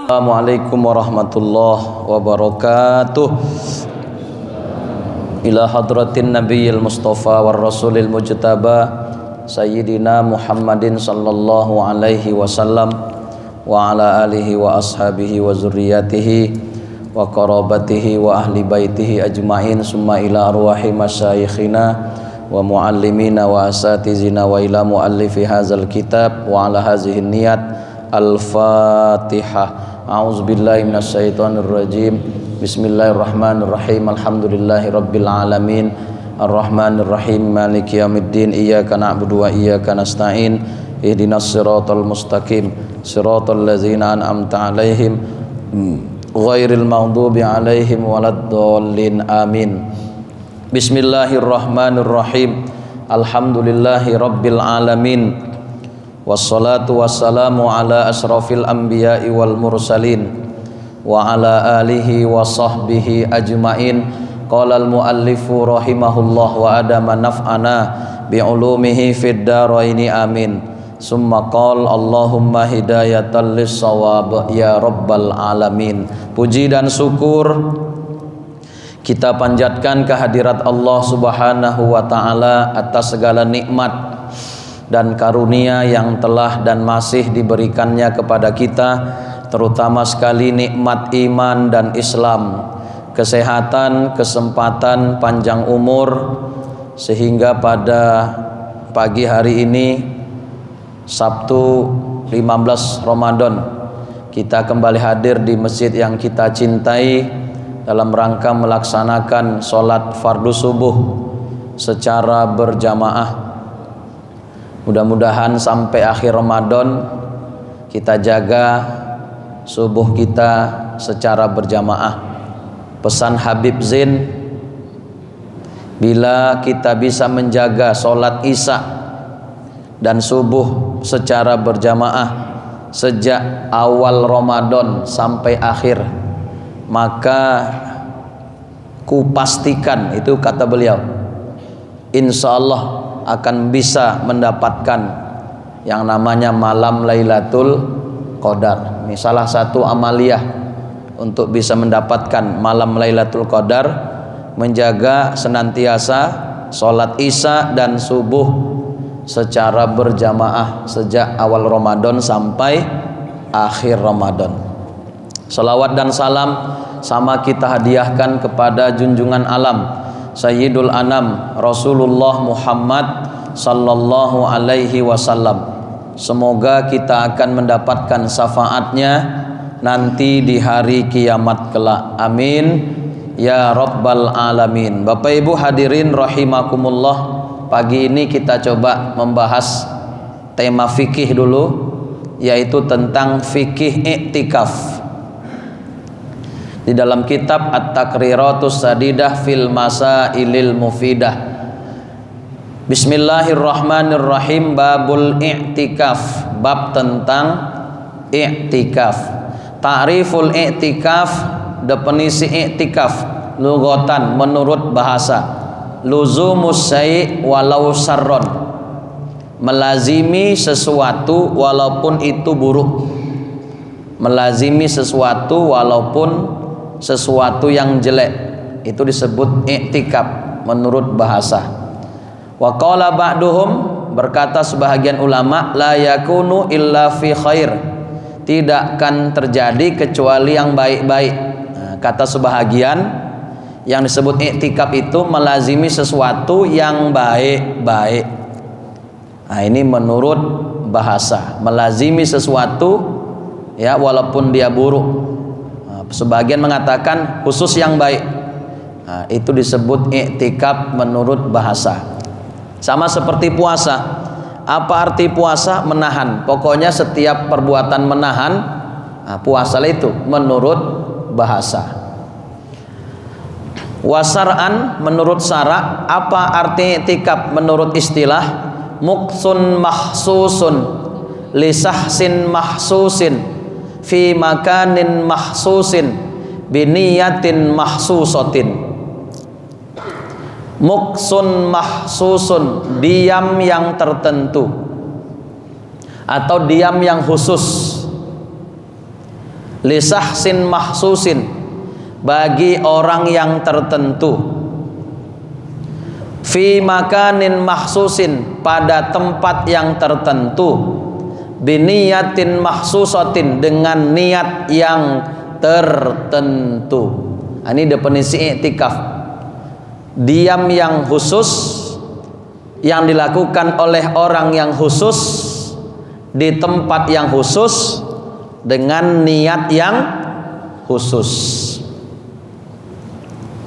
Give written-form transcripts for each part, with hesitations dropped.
Assalamualaikum warahmatullahi wabarakatuh. Ila hadratin nabiyil mustafa war rasulil mujtaba sayyidina Muhammadin sallallahu alaihi wasallam wa ala alihi wa ashabihi wa zurriyatihi wa qarabatihi wa ahli baitihi ajmain summa ila arwahi masyayikhina wa muallimina wa asatizina wa ila muallifi hadzal kitab wa ala hazihi niyat. Al-Fatihah. A'udzubillahi minasyaitonir rajim. Bismillahirrahmanirrahim. Alhamdulillahirabbil alamin. Arrahmanir rahim. Maliki yaumiddin. Iyyaka na'budu wa iyyaka nasta'in. Ihdinas siratal mustaqim. Siratal ladzina an'amta 'alaihim ghairil maghdubi 'alaihim waladdallin. Amin. Bismillahirrahmanirrahim. Alhamdulillahirabbil alamin. Wassalatu wassalamu ala asrafil anbiya'i wal mursalin wa ala alihi wa sahbihi ajmain. Qala al muallifu rahimahullah wa adama naf'ana bi'ulumihi fid dharaini amin. Summa qala Allahumma hidayatan lis shawab ya rabbal alamin. Puji dan syukur kita panjatkan kehadirat Allah Subhanahu wa taala atas segala nikmat dan karunia yang telah dan masih diberikannya kepada kita, terutama sekali nikmat iman dan Islam, kesehatan, kesempatan, panjang umur, sehingga pada pagi hari ini Sabtu 15 Ramadan kita kembali hadir di masjid yang kita cintai dalam rangka melaksanakan sholat fardu subuh secara berjamaah. Mudah-mudahan sampai akhir Ramadan kita jaga subuh kita secara berjamaah. Pesan Habib Zain, bila kita bisa menjaga sholat isya dan subuh secara berjamaah sejak awal Ramadan sampai akhir, maka kupastikan, itu kata beliau, insya Allah akan bisa mendapatkan yang namanya malam Lailatul Qadar. Ini salah satu amaliyah untuk bisa mendapatkan malam Lailatul Qadar, menjaga senantiasa sholat isya dan subuh secara berjamaah sejak awal Ramadan sampai akhir Ramadan. Salawat dan salam sama kita hadiahkan kepada junjungan alam Sayyidul Anam Rasulullah Muhammad sallallahu alaihi wasallam. Semoga kita akan mendapatkan syafaatnya nanti di hari kiamat kelak. Amin ya rabbal alamin. Bapak Ibu hadirin rahimakumullah, pagi ini kita coba membahas tema fikih dulu, yaitu tentang fikih iktikaf. Di dalam kitab At-Takriratus Sadidah fil Masailil Mufidah. Bismillahirrahmanirrahim. Babul i'tikaf, bab tentang i'tikaf. Ta'riful i'tikaf, definisi i'tikaf lughatan menurut bahasa. Luzumus syai' walau sarron, melazimi sesuatu walaupun itu buruk. Melazimi sesuatu walaupun sesuatu yang jelek, itu disebut i'tikaf menurut bahasa. Wa qala ba'duhum, berkata sebahagian ulama, la yakunu illa fi khair, tidak akan terjadi kecuali yang baik-baik. Nah, kata sebahagian, yang disebut i'tikaf itu melazimi sesuatu yang baik-baik. Nah, ini menurut bahasa, melazimi sesuatu ya walaupun dia buruk. Sebagian mengatakan khusus yang baik. Nah, itu disebut i'tikaf menurut bahasa. Sama seperti puasa. Apa arti puasa? Menahan. Pokoknya setiap perbuatan menahan, nah, puasa itu menurut bahasa. Wasar'an, menurut syara'. Apa arti i'tikaf menurut istilah? Muqsun mahsusun lisahsin mahsusin fi makanin mahsusin biniyatin mahsusatin. Muqsun mahsusun, diam yang tertentu atau diam yang khusus. lisahsin mahsusin, bagi orang yang tertentu, fi makanin mahsusin, pada tempat yang tertentu, biniyatin mahsusatin, dengan niat yang tertentu. Ini definisi i'tikaf, diam yang khusus yang dilakukan oleh orang yang khusus di tempat yang khusus dengan niat yang khusus.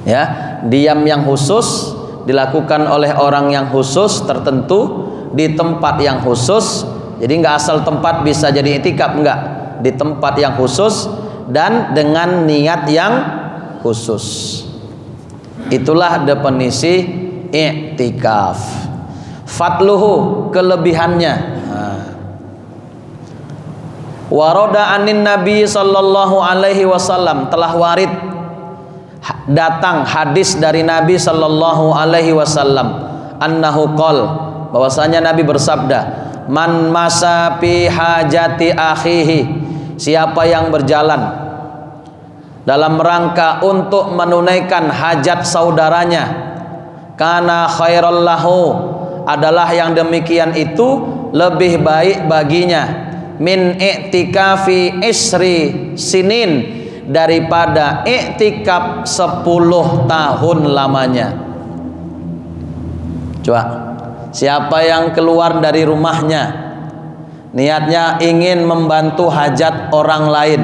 Ya, diam yang khusus dilakukan oleh orang yang khusus tertentu di tempat yang khusus. Jadi nggak asal tempat bisa jadi i'tikaf, enggak, di tempat yang khusus dan dengan niat yang khusus. Itulah definisi i'tikaf. Fatluhu, kelebihannya. Waroda anin Nabi sallallahu alaihi wasallam, telah warid datang hadis dari Nabi sallallahu alaihi wasallam, annahu qol, bahwasanya Nabi bersabda, man masa fi hajati akhihi, siapa yang berjalan dalam rangka untuk menunaikan hajat saudaranya, kana khairal lahu, adalah yang demikian itu lebih baik baginya, min i'tikafi isri sinin, daripada i'tikaf 10 tahun lamanya. Coba, siapa yang keluar dari rumahnya niatnya ingin membantu hajat orang lain,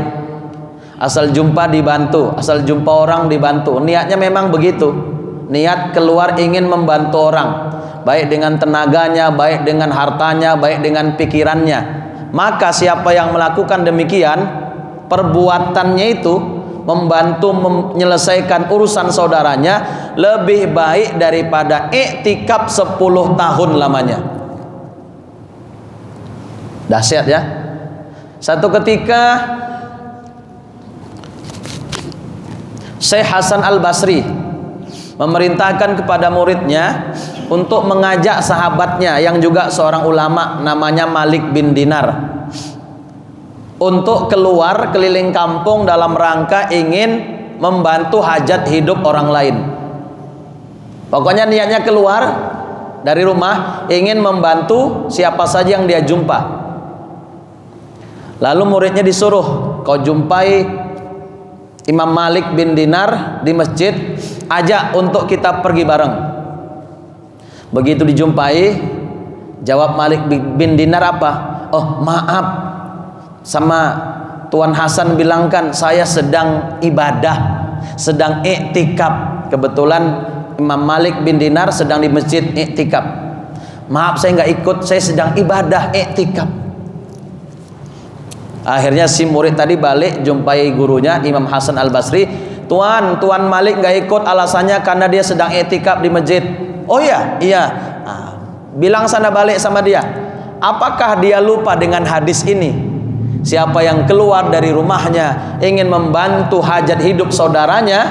asal jumpa dibantu, asal jumpa orang dibantu, niatnya memang begitu, niat keluar ingin membantu orang, baik dengan tenaganya, baik dengan hartanya, baik dengan pikirannya, maka siapa yang melakukan demikian, perbuatannya itu membantu menyelesaikan urusan saudaranya, lebih baik daripada i'tikaf 10 tahun lamanya. Dahsyat ya. Satu ketika Syekh Hasan Al-Basri memerintahkan kepada muridnya untuk mengajak sahabatnya yang juga seorang ulama namanya Malik bin Dinar untuk keluar keliling kampung dalam rangka ingin membantu hajat hidup orang lain. Pokoknya niatnya keluar dari rumah ingin membantu siapa saja yang dia jumpa. Lalu muridnya disuruh, kau jumpai Imam Malik bin Dinar di masjid, ajak untuk kita pergi bareng. Begitu dijumpai, jawab Malik bin Dinar apa? Oh maaf, sama Tuan Hasan bilangkan saya sedang ibadah, sedang i'tikaf. Kebetulan Imam Malik bin Dinar sedang di masjid i'tikaf. Maaf saya nggak ikut, saya sedang ibadah i'tikaf. Akhirnya si murid tadi balik jumpai gurunya Imam Hasan Al-Basri, Tuan Malik nggak ikut alasannya karena dia sedang i'tikaf di masjid. Oh iya, nah, bilang sana balik sama dia, apakah dia lupa dengan hadis ini? Siapa yang keluar dari rumahnya ingin membantu hajat hidup saudaranya,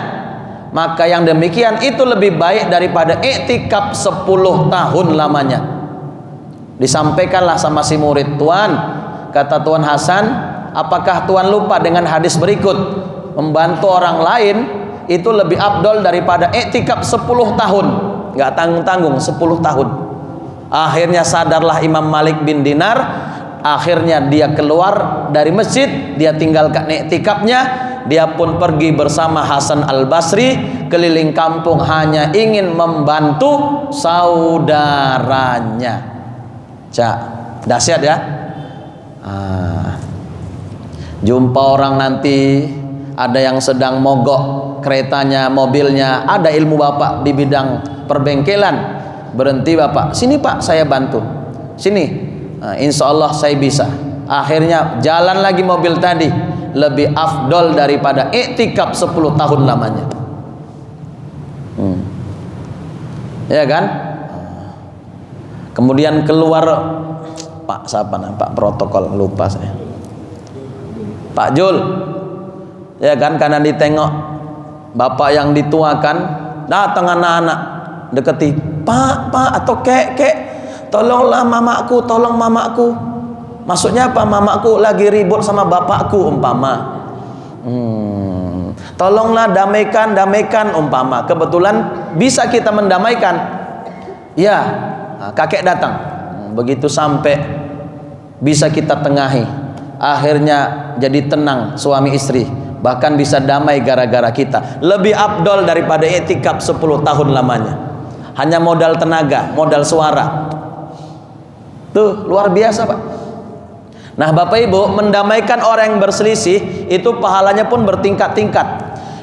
maka yang demikian itu lebih baik daripada i'tikaf 10 tahun lamanya. Disampaikanlah sama si murid, Tuan, kata Tuan Hasan, apakah Tuan lupa dengan hadis berikut? Membantu orang lain itu lebih afdol daripada i'tikaf 10 tahun. Nggak tanggung-tanggung 10 tahun. Akhirnya sadarlah Imam Malik bin Dinar. Akhirnya dia keluar dari masjid, dia tinggalkan i'tikafnya, dia pun pergi bersama Hasan Al-Basri keliling kampung hanya ingin membantu saudaranya. Cak, dahsyat ya. Jumpa orang nanti ada yang sedang mogok keretanya, mobilnya, ada ilmu bapak di bidang perbengkelan, berhenti bapak, sini pak saya bantu, sini, insya Allah saya bisa. Akhirnya jalan lagi mobil tadi, lebih afdol daripada i'tikaf 10 tahun lamanya. Ya kan? Kemudian keluar Pak siapa namanya? Pak protokol lupa saya. Pak Jul. Ya kan, karena ditengok bapak yang dituakan, datang anak-anak deketi, Pak atau kek, tolonglah mamaku, tolong mamaku. Maksudnya apa? Mamaku lagi ribut sama bapakku umpama. Tolonglah damaikan umpama. Kebetulan bisa kita mendamaikan. Ya, kakek datang. Begitu sampai bisa kita tengahi. Akhirnya jadi tenang suami istri. Bahkan bisa damai gara-gara kita. Lebih afdol daripada i'tikaf 10 tahun lamanya. Hanya modal tenaga, modal suara. Tuh, luar biasa, Pak. Nah, Bapak Ibu, mendamaikan orang yang berselisih itu pahalanya pun bertingkat-tingkat.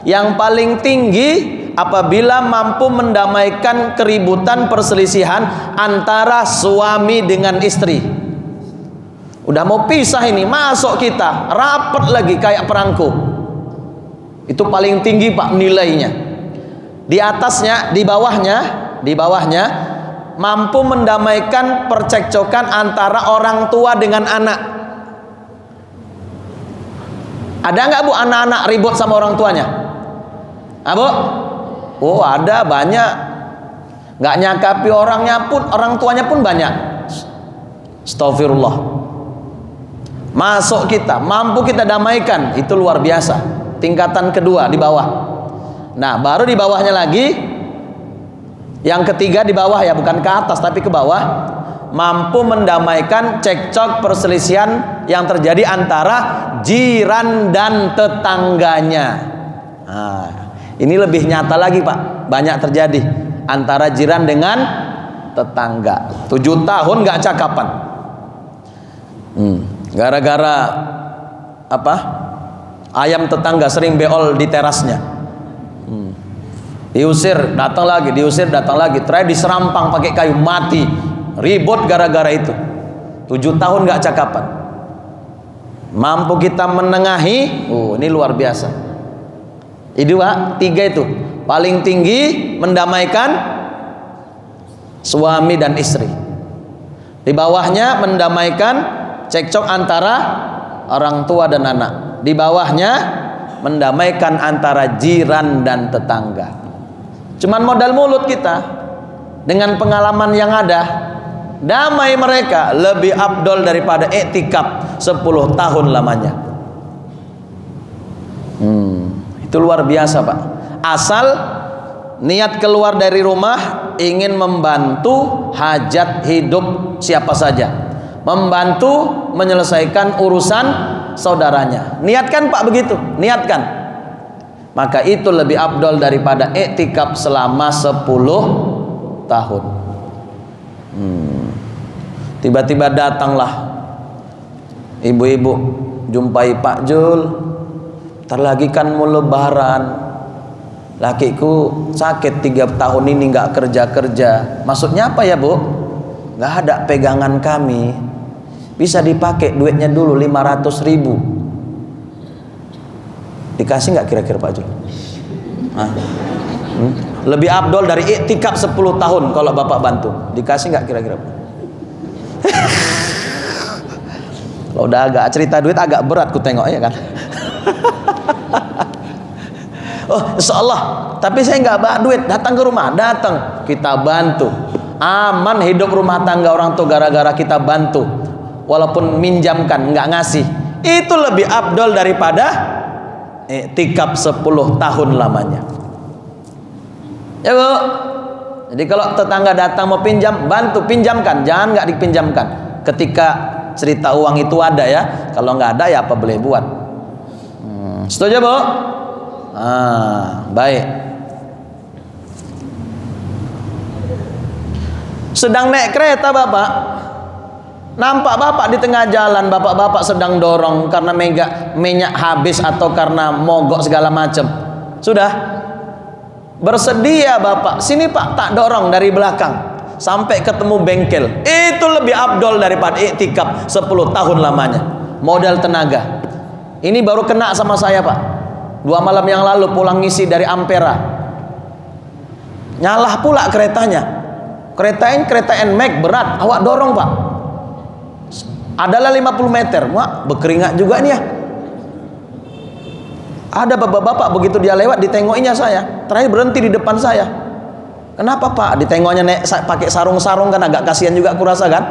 Yang paling tinggi apabila mampu mendamaikan keributan perselisihan antara suami dengan istri. Udah mau pisah ini, masuk kita rapat lagi kayak perangko. Itu paling tinggi, Pak, nilainya. Di atasnya, di bawahnya mampu mendamaikan percekcokan antara orang tua dengan anak. Ada nggak, Bu, anak-anak ribut sama orang tuanya? Bu? Oh, ada, banyak. Nggak nyakapi orangnya pun, orang tuanya pun banyak. Astagfirullah. Masuk kita, mampu kita damaikan, itu luar biasa. Tingkatan kedua di bawah. Nah, baru di bawahnya lagi, yang ketiga di bawah ya, bukan ke atas tapi ke bawah, mampu mendamaikan cekcok perselisihan yang terjadi antara jiran dan tetangganya. Nah, ini lebih nyata lagi, Pak. Banyak terjadi antara jiran dengan tetangga. 7 tahun nggak cakapan. Gara-gara apa? Ayam tetangga sering beol di terasnya. Diusir, datang lagi, diusir, datang lagi. Terakhir diserampang pakai kayu, mati. Ribut gara-gara itu. 7 tahun nggak cakapan. Mampu kita menengahi. Oh, ini luar biasa. Itu, Pak, 3 itu. Paling tinggi mendamaikan suami dan istri. Di bawahnya mendamaikan cekcok antara orang tua dan anak. Di bawahnya mendamaikan antara jiran dan tetangga. Cuman modal mulut kita dengan pengalaman yang ada, damai mereka lebih afdol daripada i'tikaf 10 tahun lamanya. Itu luar biasa, Pak. Asal niat keluar dari rumah ingin membantu hajat hidup siapa saja, membantu menyelesaikan urusan saudaranya. Niatkan, Pak, begitu, niatkan. Maka itu lebih afdol daripada i'tikaf selama 10 tahun. Tiba-tiba datanglah ibu-ibu jumpai Pak Jul, ntar lagi kan mau lebaran, lakiku sakit 3 tahun ini nggak kerja-kerja. Maksudnya apa ya, Bu? Nggak ada pegangan kami, bisa dipakai duitnya dulu 500.000. Dikasih nggak kira-kira Pak Jul? Lebih afdol dari i'tikaf 10 tahun kalau Bapak bantu. Dikasih nggak kira-kira? Kalau udah agak cerita duit agak berat ku tengok ya kan. Oh, insyaallah. Tapi saya nggak bawa duit, datang ke rumah, datang, kita bantu. Aman hidup rumah tangga orang tuh gara-gara kita bantu. Walaupun minjamkan, nggak ngasih. Itu lebih afdol daripada i'tikaf 10 tahun lamanya. Ya, Bu. Jadi kalau tetangga datang mau pinjam, bantu pinjamkan, jangan nggak dipinjamkan. Ketika cerita uang itu ada ya, kalau nggak ada ya apa boleh buat. Setuju, Bu? Baik. Sedang naik kereta Bapak, nampak Bapak di tengah jalan, Bapak-bapak sedang dorong karena minyak habis atau karena mogok segala macam. Sudah bersedia Bapak, sini Pak, tak dorong dari belakang sampai ketemu bengkel. Itu lebih afdol daripada i'tikaf 10 tahun lamanya. Modal tenaga. Ini baru kena sama saya, Pak. 2 malam yang lalu pulang ngisi dari Ampera, nyalah pula keretanya. Kereta NMAX berat, awak dorong, Pak. Adalah 50 meter, wah berkeringat juga nih ya. Ada bapak-bapak begitu dia lewat ditengokinya saya, terakhir berhenti di depan saya. Kenapa, Pak? Ditengoknya naik pakai sarung-sarung kan, agak kasihan juga aku rasa kan.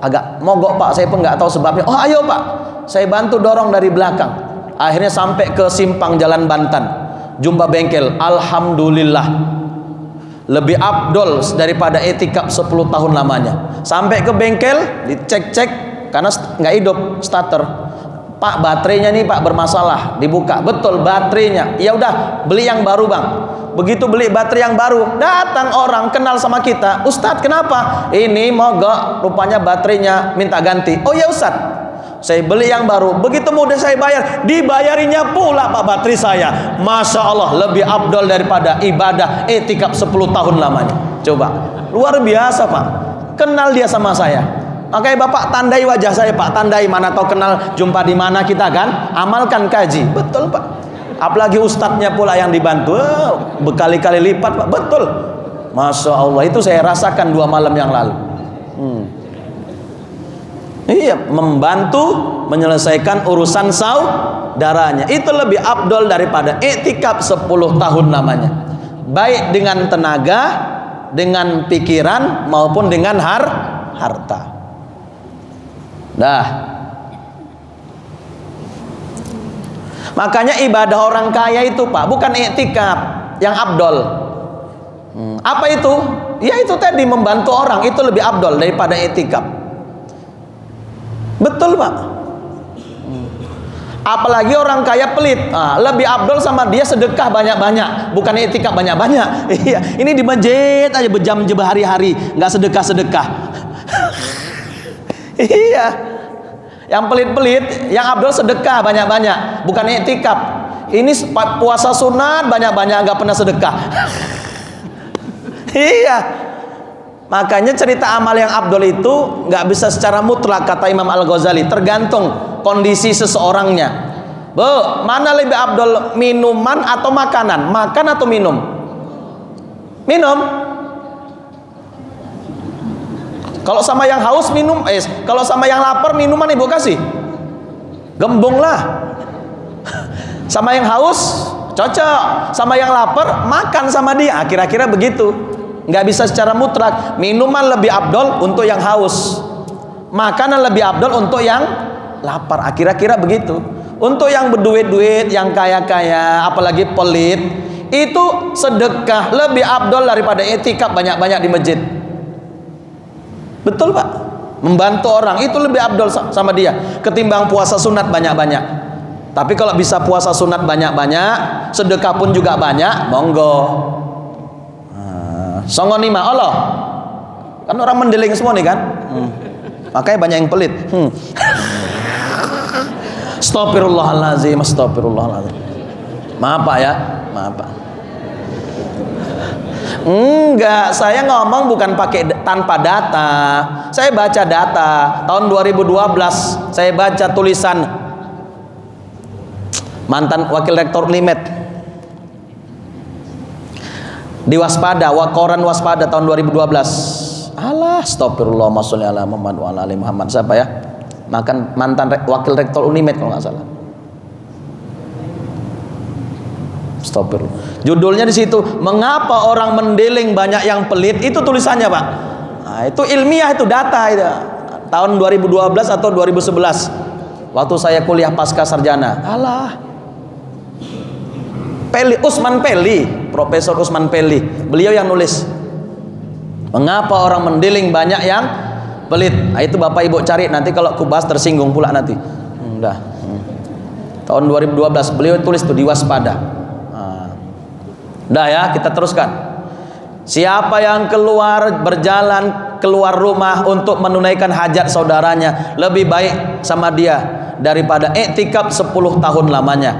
Agak mogok, Pak, saya pun nggak tahu sebabnya. Oh ayo, Pak, saya bantu dorong dari belakang. Akhirnya sampai ke simpang Jalan Bantan, jumpa bengkel. Alhamdulillah, lebih afdol daripada etikaf 10 tahun lamanya. Sampai ke bengkel, dicek-cek karena nggak hidup starter. Pak, baterainya nih Pak bermasalah. Dibuka, betul baterainya. Ya udah, beli yang baru Bang. Begitu beli baterai yang baru, datang orang kenal sama kita. Ustadz, kenapa? Ini mogok, rupanya baterainya minta ganti. Oh ya Ustadz, saya beli yang baru. Begitu mudah saya bayar, dibayarinya pula Pak baterai saya. Masya Allah, lebih afdol daripada ibadah etikaf 10 tahun lamanya. Coba, luar biasa Pak. Kenal dia sama saya. Makanya Bapak tandai wajah saya Pak, tandai, mana tahu kenal jumpa di mana kita kan, amalkan kaji. Betul Pak. Apalagi ustadznya pula yang dibantu, berkali-kali lipat Pak. Betul. Masya Allah, itu saya rasakan 2 malam yang lalu. Iya, membantu menyelesaikan urusan saudaranya. Itu lebih afdol daripada iktikaf 10 tahun namanya. Baik dengan tenaga, dengan pikiran maupun dengan harta. Dah. Makanya ibadah orang kaya itu Pak, bukan iktikaf yang afdol. Apa itu? Ya itu tadi, membantu orang, itu lebih afdol daripada iktikaf. Betul Pak. Apalagi orang kaya pelit, lebih afdol sama dia sedekah banyak-banyak, bukan iktikaf banyak-banyak. Iya, ini di masjid aja berjam-jam hari-hari nggak sedekah-sedekah. Iya, yang pelit-pelit, yang afdol sedekah banyak-banyak, bukan iktikaf. Ini puasa sunat banyak-banyak, nggak pernah sedekah. Iya. Makanya cerita amal yang afdol itu nggak bisa secara mutlak, kata Imam Al-Ghazali, tergantung kondisi seseorangnya. Bu, mana lebih afdol, minuman atau makanan? Makan atau minum? Minum. Kalau sama yang haus minum, kalau sama yang lapar minuman ibu kasih. Gembung lah. Sama yang haus cocok, sama yang lapar makan sama dia. Kira-kira begitu. Nggak bisa secara mutlak. Minuman lebih afdol untuk yang haus, makanan lebih afdol untuk yang lapar. Kira-kira begitu. Untuk yang berduit-duit, yang kaya-kaya, apalagi pelit, itu sedekah lebih afdol daripada iktikaf banyak-banyak di masjid. Betul Pak. Membantu orang itu lebih afdol sama dia ketimbang puasa sunat banyak-banyak. Tapi kalau bisa puasa sunat banyak-banyak, sedekah pun juga banyak, monggo. Songonima Allah. Kan orang mendeling semua nih kan. Makanya banyak yang pelit. Astagfirullahaladzim, astagfirullahaladzim. Maaf Pak ya, maaf Pak. Enggak, saya ngomong bukan pakai tanpa data. Saya baca data. Tahun 2012 saya baca tulisan mantan wakil rektor Unimed di Waspada, koran Waspada tahun 2012. Alah, astagfirullah, sholli ala Muhammad wa ala ali Muhammad. Siapa ya? Mantan wakil rektor Unimed kalau nggak salah. Astagfirullah. Judulnya di situ, mengapa orang mendeling banyak yang pelit, itu tulisannya Pak. Nah, itu ilmiah, itu data itu. Tahun 2012 atau 2011. Waktu saya kuliah pasca sarjana. Alah. Usman Peli, Profesor Usman Peli. Beliau yang nulis. Mengapa orang mendeling banyak yang pelit. Nah, itu Bapak Ibu cari nanti, kalau aku bahas tersinggung pula nanti. Udah. Tahun 2012 beliau tulis tuh di Waspada. Dah ya, kita teruskan. Siapa yang berjalan keluar rumah untuk menunaikan hajat saudaranya, lebih baik sama dia daripada iktikaf 10 tahun lamanya.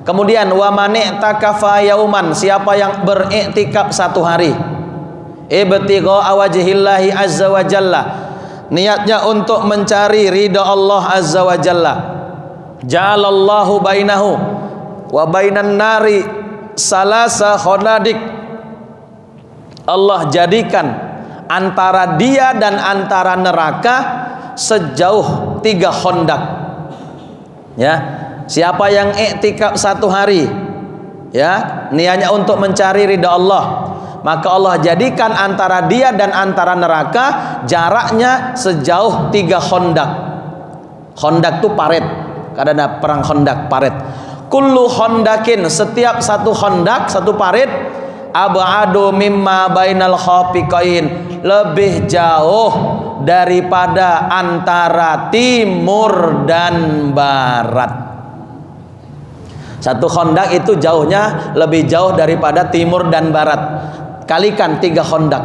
Kemudian wa man i'takafa yauman, siapa yang beriktikaf 1 hari, ibtigha wajhillahi azza wa jalla, niatnya untuk mencari ridha Allah azza wa jalla, ja'alallahu bainahu wa bainan nari salasa khonadik, Allah jadikan antara dia dan antara neraka sejauh 3 khondak. Ya, siapa yang iktikaf 1 hari, ya, niatnya untuk mencari ridha Allah, maka Allah jadikan antara dia dan antara neraka jaraknya sejauh 3 khondak. Khondak itu paret. Kadang ada perang Khandaq, parit. Kullu khandakin, setiap satu khandak, satu parit, ab'adu mimma bainal khafiqain, lebih jauh daripada antara timur dan barat. Satu khandak itu jauhnya lebih jauh daripada timur dan barat. Kalikan 3 khandak.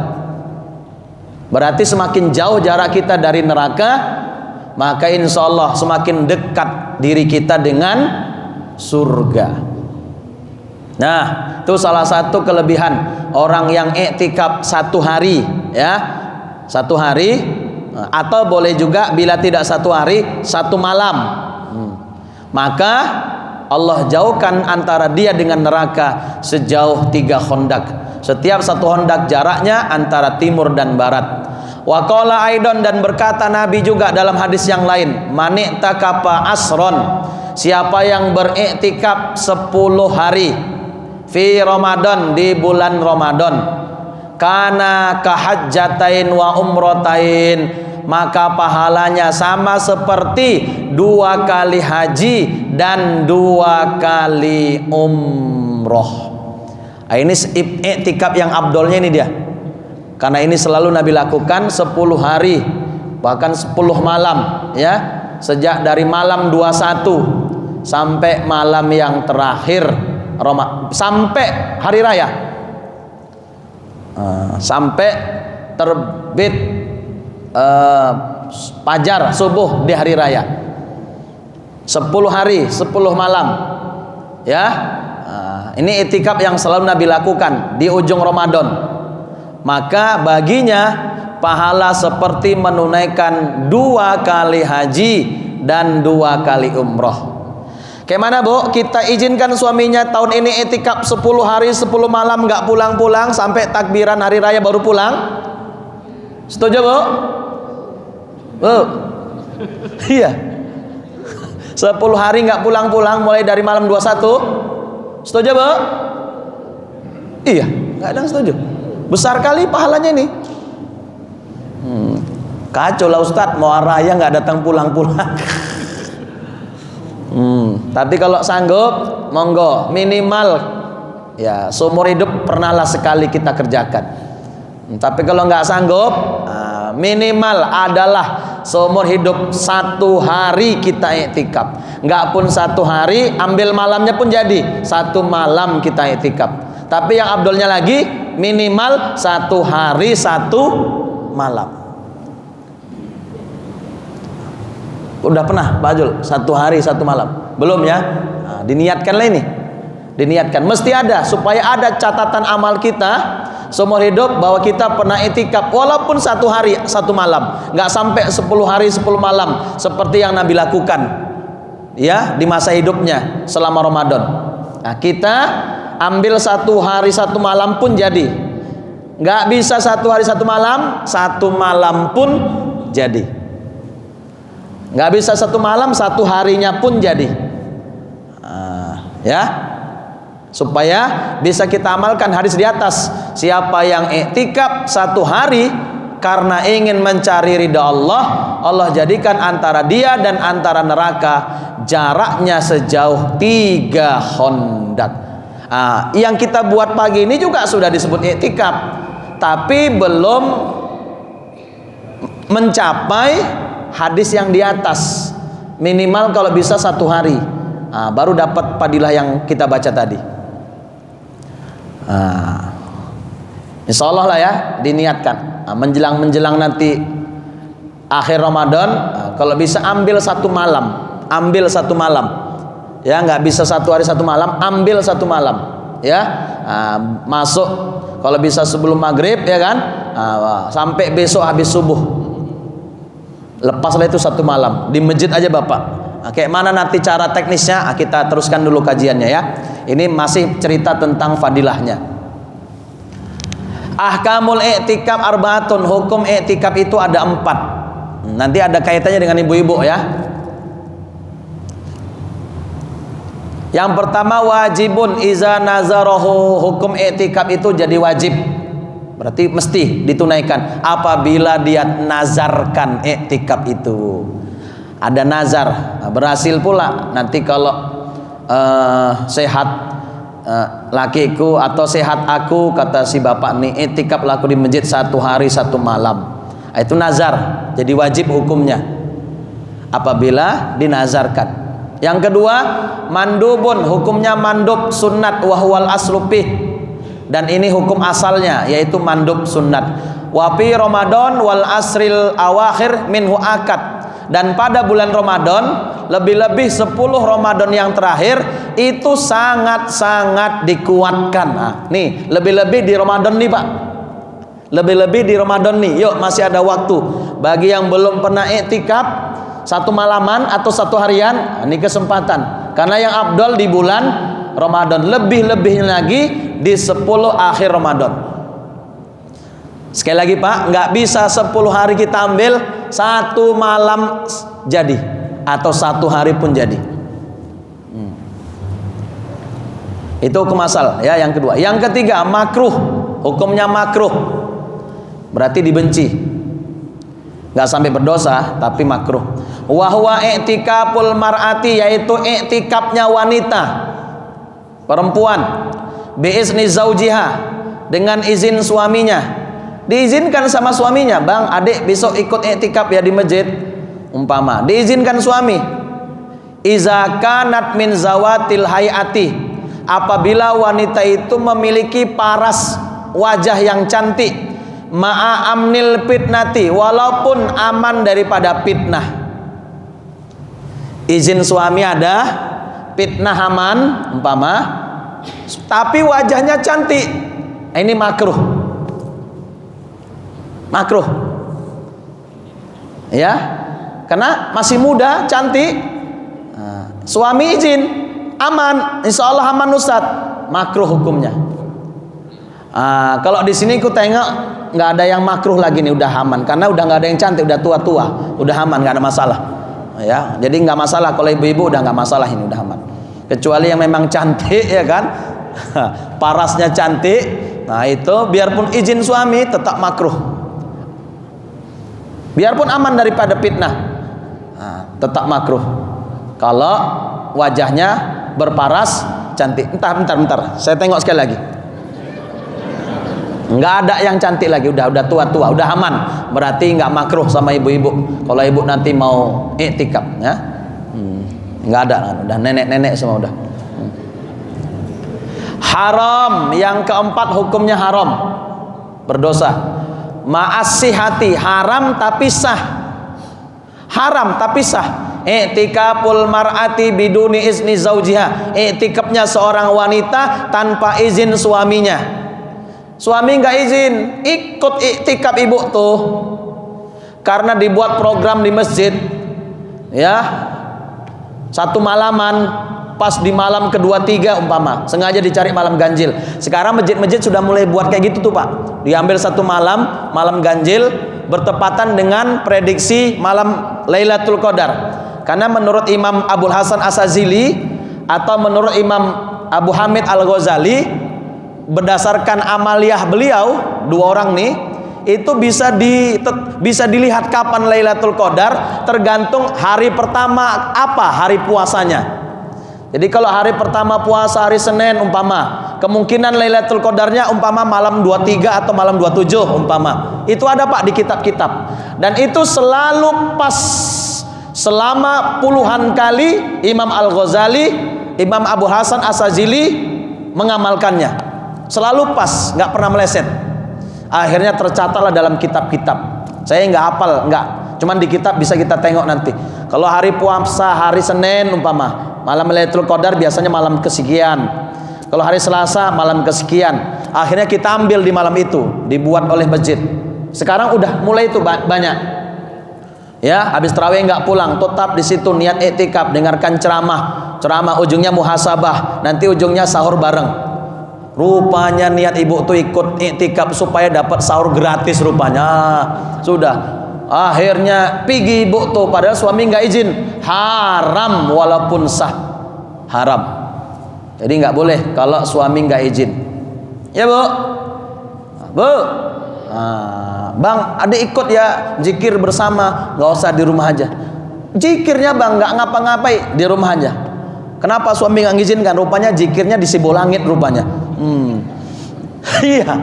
Berarti semakin jauh jarak kita dari neraka, maka insya Allah semakin dekat diri kita dengan surga. Nah, itu salah satu kelebihan orang yang iktikaf 1 hari, ya, 1 hari, atau boleh juga bila tidak 1 hari, 1 malam. Maka Allah jauhkan antara dia dengan neraka sejauh 3 khandak. Setiap 1 khandak jaraknya antara timur dan barat. Wa qala aidan, dan berkata Nabi juga dalam hadis yang lain, mani'takafa asron, siapa yang beriktikaf 10 hari fi Ramadan, di bulan Ramadan, kana kahajjatain wa umrotain, maka pahalanya sama seperti 2 kali haji dan 2 kali umroh. Nah, ini iktikaf yang abdolnya ini dia. Karena ini selalu Nabi lakukan 10 hari, bahkan 10 malam, ya. Sejak dari malam 21 sampai malam yang terakhir sampai hari raya, sampai terbit fajar subuh di hari raya. 10 hari 10 malam, ya. Ini iktikaf yang selalu Nabi lakukan di ujung Ramadan. Maka baginya pahala seperti menunaikan 2 kali haji dan 2 kali umroh. Kayak mana, Bu? Kita izinkan suaminya tahun ini iktikaf 10 hari 10 malam, nggak pulang-pulang sampai takbiran hari raya baru pulang. Setuju, Bu? Bu? Iya. 10 hari nggak pulang-pulang mulai dari malam 21. Setuju, Bu? Iya, nggak ada yang setuju. Besar kali pahalanya ini. Kacau lah Ustadz, mau raya nggak datang pulang-pulang. Tapi kalau sanggup, monggo, minimal ya seumur hidup pernahlah sekali kita kerjakan. Tapi kalau nggak sanggup, minimal adalah seumur hidup 1 hari kita iktikaf. Nggak pun 1 hari, ambil malamnya pun jadi 1 malam kita iktikaf. Tapi yang abdolnya lagi minimal 1 hari 1 malam. Udah pernah Pak Jul 1 hari 1 malam? Belum ya? Nah, diniatkanlah ini. Diniatkan. Mesti ada, supaya ada catatan amal kita seumur hidup bahwa kita pernah iktikaf walaupun 1 hari 1 malam. Nggak sampai 10 hari 10 malam seperti yang Nabi lakukan, ya, di masa hidupnya selama Ramadan. Nah, kita ambil 1 hari 1 malam pun jadi. Nggak bisa 1 hari 1 malam, 1 malam pun jadi. Nggak bisa 1 malam, 1 harinya pun jadi. Ya, supaya bisa kita amalkan hadis di atas. Siapa yang iktikaf 1 hari karena ingin mencari ridha Allah, Allah jadikan antara dia dan antara neraka jaraknya sejauh 3 khandak. Yang kita buat pagi ini juga sudah disebut iktikaf, tapi belum mencapai hadis yang di atas. Minimal kalau bisa 1 hari, baru dapat fadilah yang kita baca tadi. Insya Allah lah ya, diniatkan. Menjelang nanti akhir Ramadan, kalau bisa ambil 1 malam, ya, nggak bisa 1 hari 1 malam, ambil 1 malam, ya. Masuk kalau bisa sebelum maghrib, ya kan, sampai besok habis subuh, lepaslah itu 1 malam di masjid aja Bapak. Kayak mana nanti cara teknisnya, kita teruskan dulu kajiannya ya. Ini masih cerita tentang fadilahnya. Ahkamul i'tikaf arbaatun, hukum i'tikaf itu ada 4. Nanti ada kaitannya dengan ibu-ibu ya. Yang pertama wajibun iza nazarahu, hukum i'tikaf itu jadi wajib. Berarti mesti ditunaikan apabila dia nazarkan i'tikaf itu. ada nazar. Nah, berhasil pula nanti kalau sehat lakiku atau sehat aku, kata si bapak nih, iktikaf laku di masjid 1 hari 1 malam. Nah, itu nazar, jadi wajib hukumnya apabila dinazarkan. Yang kedua, mandubun, hukumnya mandub sunnat, wahwal aslupih, dan ini hukum asalnya yaitu mandub sunnat. Wapi Ramadan wal asril awakhir minhu akad, dan pada bulan Ramadan, lebih-lebih 10 Ramadan yang terakhir itu sangat-sangat dikuatkan. Nah, nih lebih-lebih di Ramadan nih Pak, lebih-lebih di Ramadan nih. Yuk, masih ada waktu bagi yang belum pernah iktikaf 1 malaman atau 1 harian. Ini kesempatan, karena yang afdal di bulan Ramadan, lebih-lebihnya lagi di 10 akhir Ramadan. Sekali lagi Pak, nggak bisa 10 hari kita ambil 1 malam jadi, atau 1 hari pun jadi. Itu hukum asal ya. Yang kedua. Yang ketiga, makruh, hukumnya makruh, berarti dibenci, nggak sampai berdosa tapi makruh. Wahwa i'tikaful mar'ati, yaitu i'tikafnya wanita, perempuan, biizni zaujiha, dengan izin suaminya. Diizinkan sama suaminya, bang, adik besok ikut i'tikaf ya di masjid, umpama diizinkan suami. Iza kanat min zawatil hayati, apabila wanita itu memiliki paras wajah yang cantik, ma'a amnil fitnati, walaupun aman daripada fitnah. Izin suami ada, fitnah aman umpama, tapi wajahnya cantik, ini makruh. Makruh ya, karena masih muda, cantik. Nah, suami izin, aman, insya Allah aman Ustaz, makruh hukumnya. Kalau di sini ku tengok nggak ada yang makruh lagi nih, udah aman, karena udah nggak ada yang cantik, udah tua-tua, udah aman, nggak ada masalah ya. Jadi nggak masalah kalau ibu-ibu, udah nggak masalah, ini udah aman. Kecuali yang memang cantik ya kan, parasnya cantik, nah itu biarpun izin suami tetap makruh, biarpun aman daripada fitnah, nah, tetap makruh kalau wajahnya berparas cantik. Bentar, saya tengok sekali lagi. Nggak ada yang cantik lagi, udah tua-tua, udah aman, berarti nggak makruh sama ibu-ibu. Kalau ibu nanti mau iktikaf ya, nggak ada, udah nenek-nenek semua udah. Haram, yang keempat hukumnya haram, berdosa. Ma'asihati, haram tapi sah, haram tapi sah. I'tikaful mar'ati biduni izni zaujiha, i'tikafnya seorang wanita tanpa izin suaminya. Suami nggak izin, ikut iktikaf ibu tuh, karena dibuat program di masjid ya, 1 malaman, pas di malam kedua 3 umpama, sengaja dicari malam ganjil. Sekarang masjid-masjid sudah mulai buat kayak gitu tuh Pak, diambil 1 malam ganjil bertepatan dengan prediksi malam Lailatul Qadar. Karena menurut Imam Abul Hasan As-Sazili atau menurut Imam Abu Hamid Al-Ghazali, berdasarkan amaliyah beliau, 2 orang nih, itu bisa dilihat kapan Lailatul Qadar tergantung hari pertama apa hari puasanya. Jadi kalau hari pertama puasa hari Senin umpama, kemungkinan Lailatul Qadarnya umpama malam 23 atau malam 27 umpama. Itu ada Pak di kitab-kitab. Dan itu selalu pas, selama puluhan kali Imam Al-Ghazali, Imam Abu Hasan As-Sazili mengamalkannya. Selalu pas, nggak pernah meleset. Akhirnya tercatatlah dalam kitab-kitab. Saya nggak hafal, nggak. Cuman di kitab bisa kita tengok nanti. Kalau hari puasa hari Senin umpama, malam Lailatul Qadar biasanya malam kesekian. Kalau hari Selasa malam kesekian. Akhirnya kita ambil di malam itu, dibuat oleh masjid. Sekarang udah mulai itu banyak. Ya, habis tarawih nggak pulang, tetap di situ niat iktikaf, dengarkan ceramah ujungnya muhasabah, nanti ujungnya sahur bareng. Rupanya niat ibu tuh ikut iktikaf supaya dapat sahur gratis rupanya. Sudah, akhirnya pergi ibu tuh, padahal suami nggak izin. Haram walaupun sah, haram. Jadi nggak boleh kalau suami nggak izin. Ya bu, bang, adik ikut ya zikir bersama, nggak usah di rumah aja. Zikirnya bang nggak ngapa-ngapain di rumah aja. Kenapa suami nggak ngizinkan? Rupanya zikirnya di Sibolangit rupanya. Iya.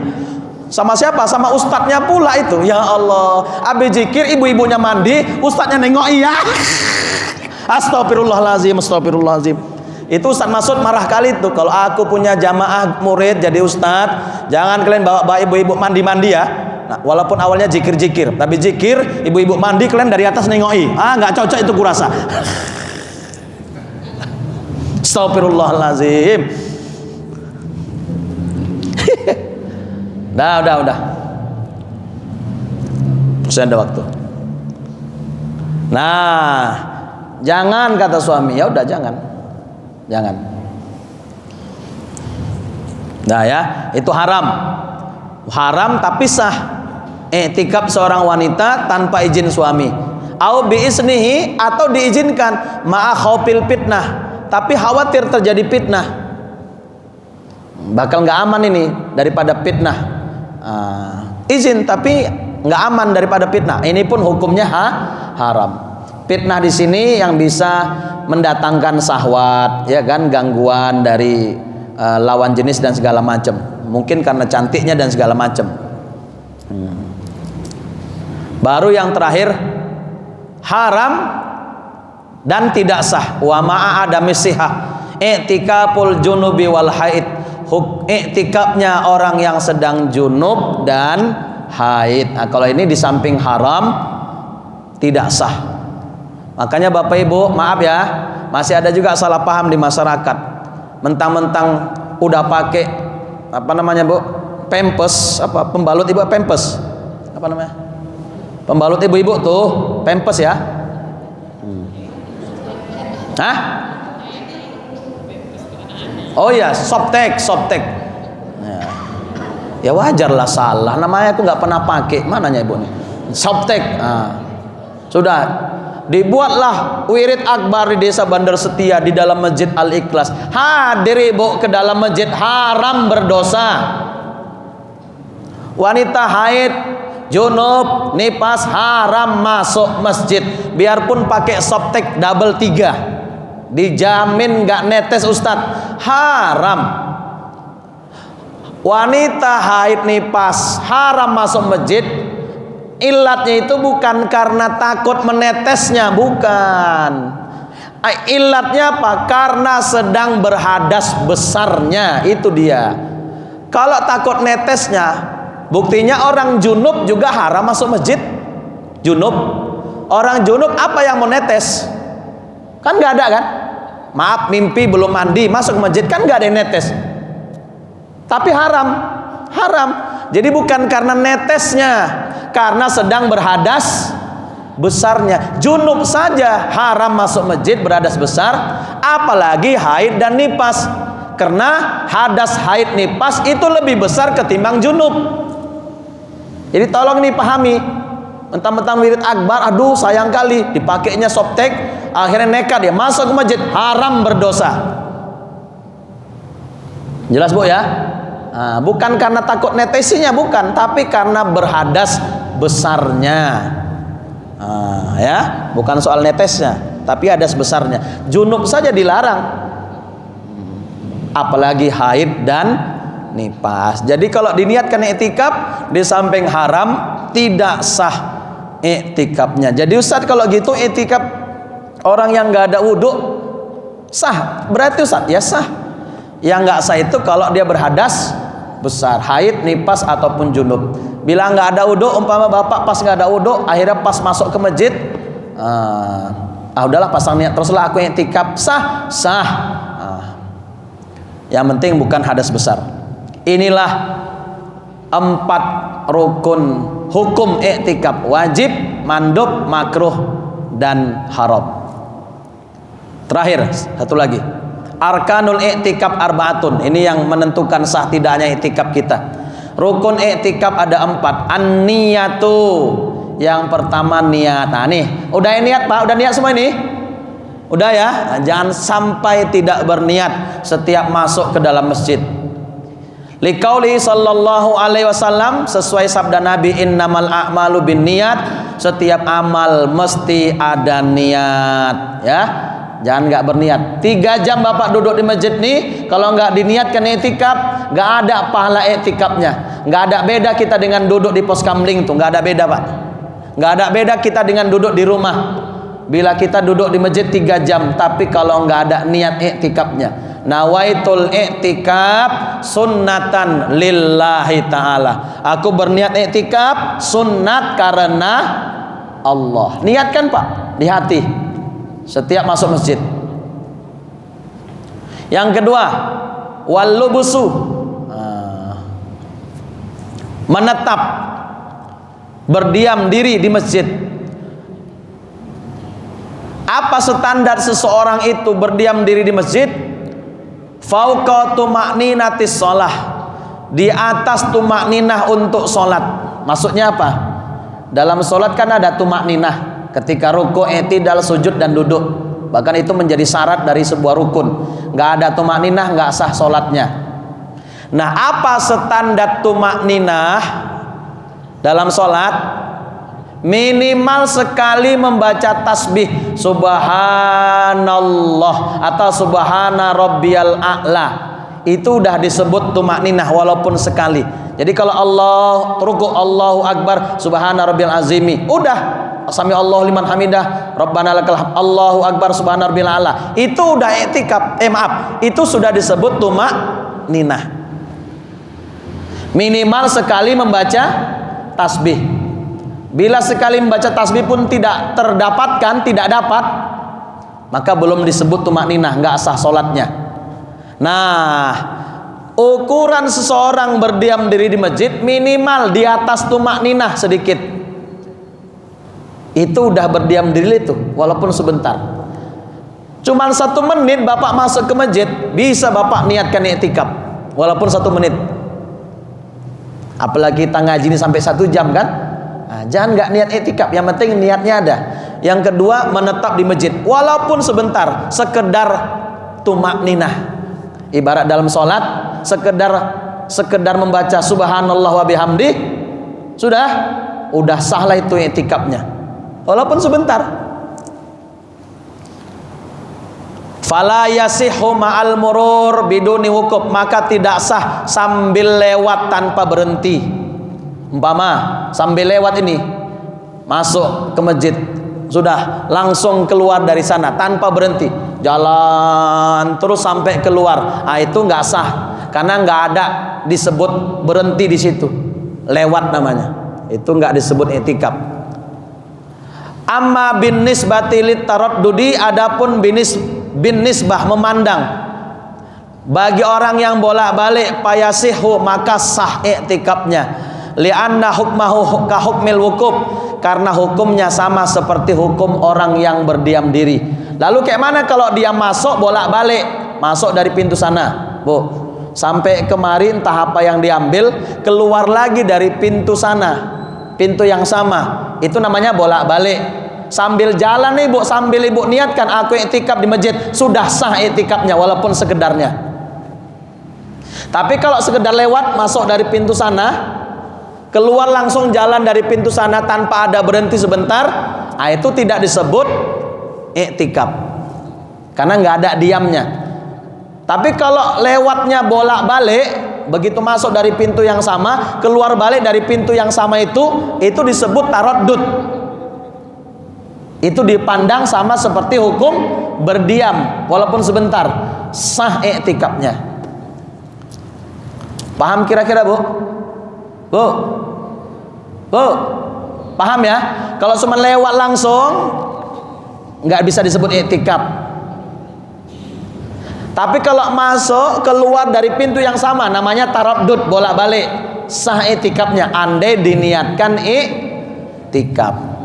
Sama siapa? Sama ustadznya pula itu. Ya Allah, abis zikir ibu-ibunya mandi, ustadznya nengok. Iya. Astagfirullahalazim, astagfirullahalazim. Itu Ustaz Masud marah kali itu. Kalau aku punya jamaah murid jadi ustadz, jangan kalian bawa ibu-ibu mandi-mandi ya. Nah, walaupun awalnya zikir-zikir, tapi zikir ibu-ibu mandi kalian dari atas nengoki. Nggak cocok itu kurasa. Astagfirullahalazim. Udah. Masih ada waktu. Nah, jangan kata suami. Ya udah jangan. Nah ya, itu haram. Haram tapi sah. I'tikaf seorang wanita tanpa izin suami. Au biiznihi, atau diizinkan ma'a khaufil fitnah, tapi khawatir terjadi fitnah. Bakal nggak aman ini daripada fitnah. Izin tapi nggak aman daripada fitnah. Ini pun hukumnya haram. Fitnah di sini yang bisa mendatangkan syahwat, ya kan, gangguan dari lawan jenis dan segala macam. Mungkin karena cantiknya dan segala macam. Baru yang terakhir, haram dan tidak sah. Wa ma'a adami sihah i'tikaful junubi wal haid. I'tikafnya orang yang sedang junub dan haid. Nah, kalau ini di samping haram, tidak sah. Makanya Bapak Ibu, maaf ya, masih ada juga salah paham di masyarakat. Mentang-mentang udah pakai apa namanya Bu? Pampers, pembalut ibu pampers. Apa namanya? Pembalut ibu-ibu tuh, pampers ya. Hah? Oh ya, Softtek. Ya wajarlah salah. Namanya aku nggak pernah pakai. Mananya ibu nih? Softtek. Sudah. Dibuatlah wirid akbar di desa Bandar Setia di dalam Masjid Al-Ikhlas. Hadir ibu ke dalam masjid, haram berdosa. Wanita haid, junub, nifas, haram masuk masjid. Biarpun pakai Softtek double 3, dijamin gak netes Ustadz. Haram. Wanita haid, nifas, haram masuk masjid. Ilatnya itu bukan karena takut menetesnya, bukan. Ilatnya apa? Karena sedang berhadas besarnya, itu dia. Kalau takut netesnya, buktinya orang junub juga haram masuk masjid. Junub, orang junub apa yang mau netes? Kan nggak ada kan? Maaf, mimpi belum mandi masuk masjid, kan nggak ada yang netes. Tapi haram. Jadi bukan karena netesnya, karena sedang berhadas besarnya. Junub saja haram masuk masjid berhadas besar, apalagi haid dan nifas. Karena hadas, haid, nifas itu lebih besar ketimbang junub. Jadi tolong nih pahami. Mentang-mentang wirid akbar, aduh sayang kali dipakainya Softtek, akhirnya nekat dia masuk ke masjid, haram berdosa. Jelas Bu ya? Bukan karena takut netesinya, bukan, tapi karena berhadas besarnya. Ya, bukan soal netesnya, tapi hadas besarnya. Junub saja dilarang, apalagi haid dan nifas. Jadi kalau diniatkan i'tikaf, di samping haram, tidak sah i'tikafnya. Jadi Ustaz kalau gitu i'tikaf orang yang nggak ada wudhu sah? Berarti Ustaz ya sah. Yang nggak sah itu kalau dia berhadas besar, haid, nifas ataupun junub. Bila nggak ada wudhu, umpama bapak pas nggak ada wudhu, akhirnya pas masuk ke masjid, udahlah pasang niat teruslah aku i'tikaf, sah. Yang penting bukan hadas besar. Inilah 4 rukun hukum i'tikaf: wajib, mandub, makruh, dan haram. Terakhir satu lagi, arkanul i'tikaf arba'atun. Ini yang menentukan sah tidaknya i'tikaf kita. Rukun i'tikaf ada 4. An-niyatu. Yang pertama niat. Nah nih, udah niat Pak? Udah niat semua ini? Udah ya? Nah, jangan sampai tidak berniat setiap masuk ke dalam masjid. Liqauli sallallahu alaihi wasallam, sesuai sabda Nabi, innamal a'malu binniyat setiap amal mesti ada niat, ya. Jangan nggak berniat. 3 jam Bapak duduk di masjid nih, kalau nggak diniatkan i'tikaf, nggak ada pahala i'tikafnya. Nggak ada beda kita dengan duduk di pos kamling tuh, nggak ada beda Pak. Nggak ada beda kita dengan duduk di rumah. Bila kita duduk di masjid 3 jam, tapi kalau nggak ada niat i'tikafnya, nawaitul i'tikaf sunnatan lillahi ta'ala. Aku berniat i'tikaf sunnat karena Allah. Niatkan Pak di hati setiap masuk masjid. Yang kedua, walubusu, menetap, berdiam diri di masjid. Apa standar seseorang itu berdiam diri di masjid? Fauqa tuma'ninatis shalah, di atas tuma'ninah untuk sholat. Maksudnya apa? Dalam sholat kan ada tuma'ninah, ketika ruku', i'tidal, sujud dan duduk. Bahkan itu menjadi syarat dari sebuah rukun. Nggak ada tuma'ninah nggak sah sholatnya. Nah, apa standar tuma'ninah dalam sholat? Minimal sekali membaca tasbih subhanallah atau subhana rabbiyal a'la. Itu udah disebut tuma'ninah walaupun sekali. Jadi kalau Allah ruku', Allahu akbar, subhana rabbiyal azimi, udah sami Allahu liman hamidah, rabbana lakal hamd, Allahu akbar, subhana rabbiyal a'la. Itu udah i'tikaf. Itu sudah disebut tuma'ninah. Minimal sekali membaca tasbih. Bila sekali membaca tasbih pun tidak terdapatkan, tidak dapat, maka belum disebut tuma'ninah, nggak sah sholatnya. Nah, ukuran seseorang berdiam diri di masjid minimal di atas tuma'ninah sedikit. Itu udah berdiam diri itu, walaupun sebentar. Cuman 1 menit Bapak masuk ke masjid, bisa Bapak niatkan i'tikaf, walaupun 1 menit. Apalagi kita ngaji ini sampai 1 jam kan? Nah, jangan nggak niat i'tikaf, yang penting niatnya ada. Yang kedua, menetap di masjid walaupun sebentar, sekedar tuma'ninah. Ibarat dalam sholat, sekedar membaca subhanallah wa bihamdih, udah sahlah itu i'tikafnya, walaupun sebentar. Fala yasihu ma'al murur biduni wukuf, maka tidak sah sambil lewat tanpa berhenti. Umpama sambil lewat ini masuk ke masjid, sudah langsung keluar dari sana tanpa berhenti, jalan terus sampai keluar, itu nggak sah karena nggak ada disebut berhenti di situ, lewat namanya, itu nggak disebut i'tikaf. Amma bin nisbati lit taraddudi, adapun bin nisbah memandang, bagi orang yang bolak-balik payasihu, maka sah i'tikafnya. Li'anna hukmahu ka hukmil wukuf, karena hukumnya sama seperti hukum orang yang berdiam diri. Lalu kayak mana kalau dia masuk bolak-balik, masuk dari pintu sana, Bu, sampai kemarin entah apa yang diambil, keluar lagi dari pintu sana, pintu yang sama, itu namanya bolak-balik. Sambil jalan nih Bu, sambil Ibu niatkan aku i'tikaf di masjid, sudah sah i'tikafnya walaupun sekedarnya. Tapi kalau sekedar lewat, masuk dari pintu sana, keluar langsung jalan dari pintu sana tanpa ada berhenti sebentar, itu tidak disebut i'tikaf karena nggak ada diamnya. Tapi kalau lewatnya bolak-balik, begitu masuk dari pintu yang sama, keluar balik dari pintu yang sama, itu disebut taraddud. Itu dipandang sama seperti hukum berdiam walaupun sebentar, sah i'tikafnya. Paham kira-kira Bu? Bu, paham ya? Kalau cuma lewat langsung nggak bisa disebut i'tikaf. Tapi kalau masuk keluar dari pintu yang sama, namanya taraddud, bolak-balik, sah i'tikafnya andai diniatkan i'tikaf.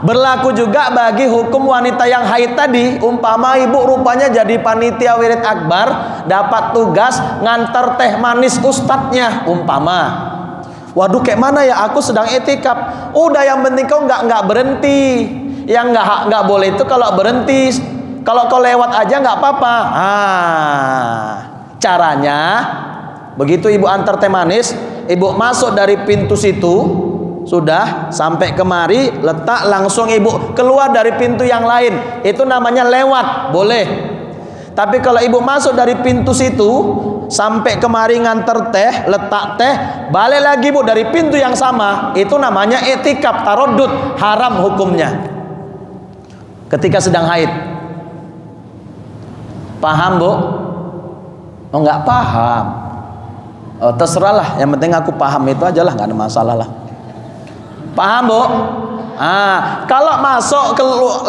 Berlaku juga bagi hukum wanita yang haid tadi. Umpama ibu rupanya jadi panitia wirid akbar, dapat tugas nganter teh manis ustadznya, umpama. Waduh, kayak mana ya, aku sedang i'tikaf. Udah, yang penting kau nggak berhenti. Yang nggak boleh itu kalau berhenti. Kalau kau lewat aja nggak apa-apa. Caranya begitu ibu antar teh manis, ibu masuk dari pintu situ, sudah sampai kemari, letak, langsung ibu keluar dari pintu yang lain, itu namanya lewat, boleh. Tapi kalau ibu masuk dari pintu situ sampai kemari nganter teh, letak teh, balik lagi bu dari pintu yang sama, itu namanya i'tikaf, tarodud, haram hukumnya ketika sedang haid. Paham bu? Oh nggak paham, oh, terserah lah, yang penting aku paham itu aja lah, nggak ada masalah lah. Paham bu? Kalau masuk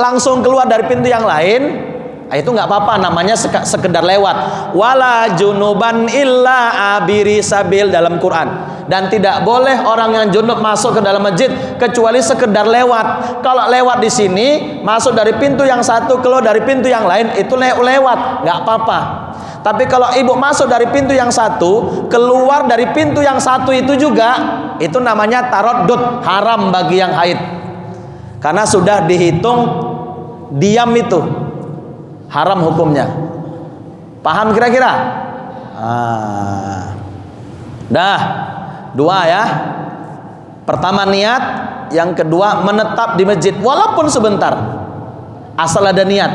langsung keluar dari pintu yang lain, itu nggak apa-apa, namanya sekedar lewat. Wala junuban illa abiri sabil dalam Quran. Dan tidak boleh orang yang junub masuk ke dalam masjid kecuali sekedar lewat. Kalau lewat di sini, masuk dari pintu yang satu keluar dari pintu yang lain, itu lewat, nggak apa-apa. Tapi kalau ibu masuk dari pintu yang satu, keluar dari pintu yang satu itu juga, itu namanya taroddud, haram bagi yang haid. Karena sudah dihitung diam itu, haram hukumnya. Paham kira-kira? Dah, dua ya. Pertama niat, yang kedua menetap di masjid walaupun sebentar, asal ada niat.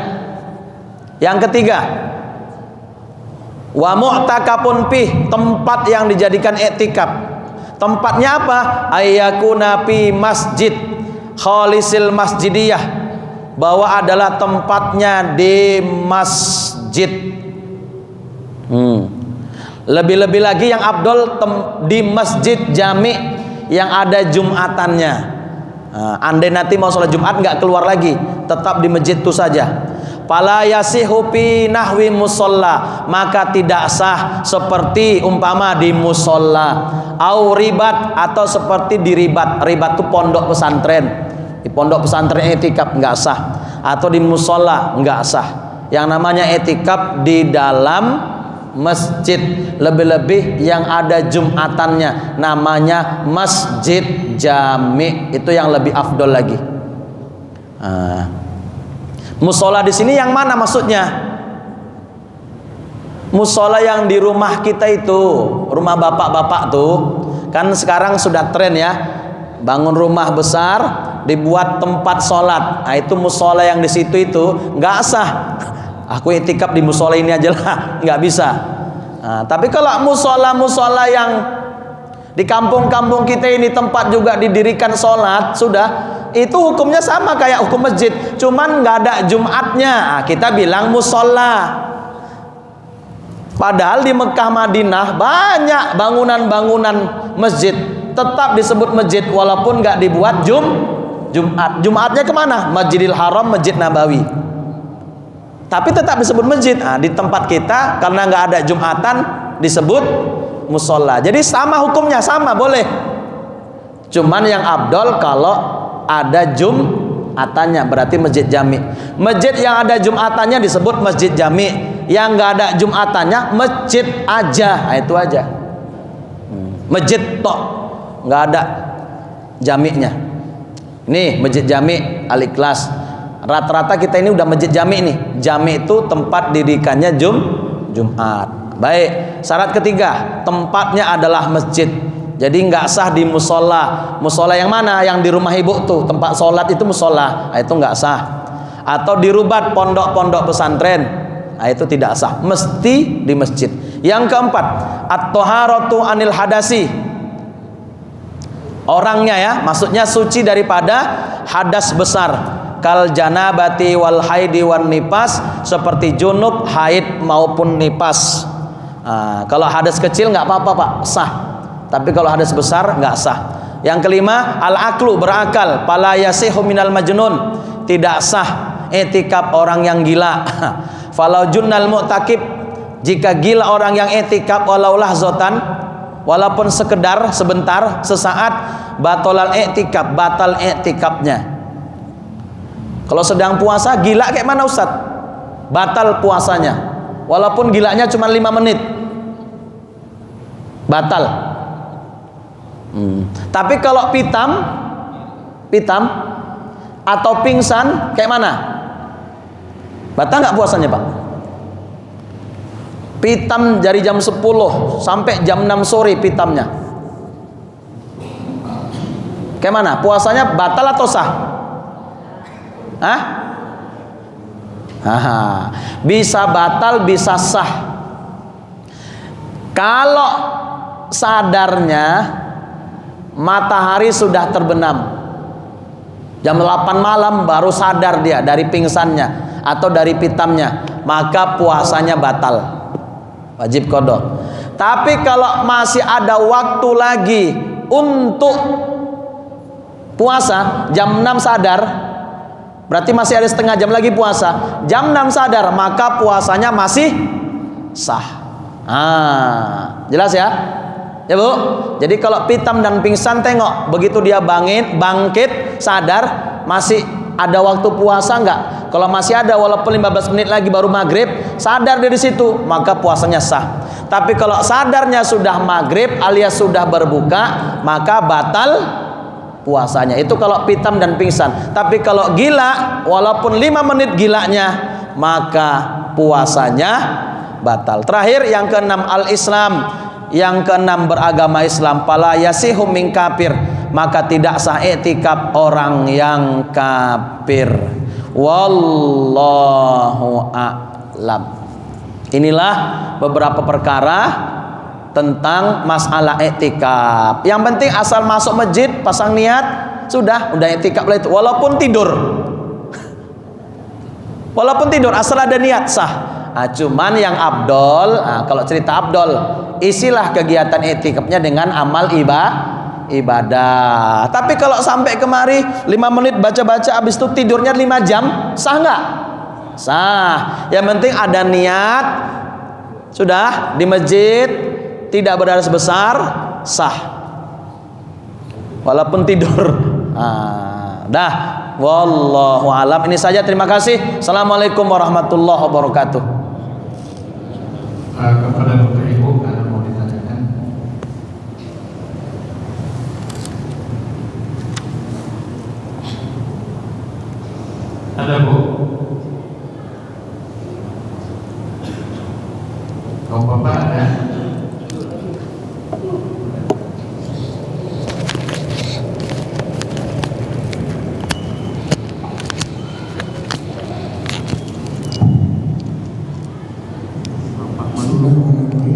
Yang ketiga, wa mu'takafun pih, tempat yang dijadikan i'tikaf. Tempatnya apa? Ayyakuna fi masjid khalisil masjidiyah, bahwa adalah tempatnya di masjid. Lebih-lebih lagi yang afdol di masjid jami yang ada jumatannya. Andai nanti mau sholat Jumat nggak keluar lagi, tetap di masjid itu saja. Fala yasihu fi nahwi musalla, maka tidak sah seperti umpama di musalla, au ribat, atau seperti di ribat. Ribat itu pondok pesantren. Di pondok pesantren i'tikaf nggak sah, atau di musalla nggak sah. Yang namanya i'tikaf di dalam masjid, lebih-lebih yang ada jumatannya, namanya masjid jami, itu yang lebih afdol lagi. Musola di sini yang mana maksudnya? Musola yang di rumah kita itu, rumah bapak-bapak tuh, kan sekarang sudah tren ya, bangun rumah besar, dibuat tempat sholat. Nah, itu musola yang di situ itu nggak sah. Aku i'tikaf di musola ini aja lah, nggak bisa. Tapi kalau musola yang di kampung-kampung kita ini tempat juga didirikan sholat, sudah, itu hukumnya sama kayak hukum masjid, cuman nggak ada Jumatnya. Kita bilang musola. Padahal di Mekah Madinah banyak bangunan-bangunan masjid, tetap disebut masjid walaupun nggak dibuat Jumat. Jumatnya kemana? Masjidil Haram, Masjid Nabawi. Tapi tetap disebut masjid. Di tempat kita karena nggak ada Jumatan disebut musola. Jadi sama hukumnya, sama boleh. Cuman yang afdol kalau ada Jumatannya, berarti masjid jami. Masjid yang ada Jumatannya disebut masjid jami. Yang nggak ada Jumatannya masjid aja. Itu aja. Masjid tok, nggak ada jaminya. Nih masjid jami Al-Ikhlas. Rata-rata kita ini udah masjid jami nih. Jami itu tempat dirikannya Jumat. Baik, syarat ketiga, tempatnya adalah masjid. Jadi nggak sah di musola. Musola yang mana? Yang di rumah ibu tuh, tempat sholat itu musola. Itu nggak sah. Atau di rubat pondok-pondok pesantren. Itu tidak sah. Mesti di masjid. Yang keempat, at-thaharatu anil hadasi. Orangnya ya, maksudnya suci daripada hadas besar. Kal janabati wal haidi wan nipas, seperti junub, haid maupun nipas. Kalau hadas kecil nggak apa-apa pak, sah. Tapi kalau hadas besar nggak sah. Yang kelima, al aklu, berakal. Fala yasihu minal majnun, tidak sah i'tikaf orang yang gila. Falau junnal mu'takib, jika gila orang yang i'tikaf walau lahzatan, walaupun sekedar sebentar, sesaat, batalal i'tikaf, batal i'tikafnya. Kalau sedang puasa gila kayak mana Ustaz? Batal puasanya. Walaupun gilanya cuma 5 menit. Batal. Tapi kalau pitam atau pingsan kayak mana? Batal nggak puasanya Pak? Pitam dari jam 10 sampai jam 6 sore pitamnya. Kayak mana? Puasanya batal atau sah? Hah? Bisa batal, bisa sah. Kalau sadarnya matahari sudah terbenam, jam 8 malam baru sadar dia dari pingsannya atau dari pitamnya, maka puasanya batal, wajib qada. Tapi kalau masih ada waktu lagi untuk puasa, jam 6 sadar, berarti masih ada setengah jam lagi puasa. Jam 6 sadar, maka puasanya masih sah. Jelas ya? Ya Bu. Jadi kalau pitam dan pingsan, tengok begitu dia bangkit sadar, masih ada waktu puasa enggak? Kalau masih ada, walaupun 15 menit lagi baru maghrib, sadar dari situ, maka puasanya sah. Tapi kalau sadarnya sudah maghrib alias sudah berbuka, maka batal puasanya. Itu kalau pitam dan pingsan. Tapi kalau gila, walaupun 5 menit gilanya, maka puasanya batal. Terakhir yang keenam, al-Islam. Yang keenam, beragama Islam. Fala yasihu min kafir, maka tidak sah i'tikaf orang yang kafir. Wallahu a'lam. Inilah beberapa perkara tentang masalah i'tikaf. Yang penting asal masuk masjid, pasang niat, udah i'tikaf lah itu. Walaupun tidur. Walaupun tidur, asal ada niat sah. Cuman yang abdol, kalau cerita abdol, isilah kegiatan i'tikafnya dengan amal ibadah. Tapi kalau sampai kemari 5 menit baca-baca, habis itu tidurnya 5 jam, sah nggak? Sah. Yang penting ada niat, sudah di masjid, tidak berdarah besar, sah. Walaupun tidur. Dah. Wallahu alam. Ini saja, terima kasih. Assalamualaikum warahmatullahi wabarakatuh. Kepada Bapak Ibu, ada mau ditanyakan? Ada Bu? Kalau Bapak ada?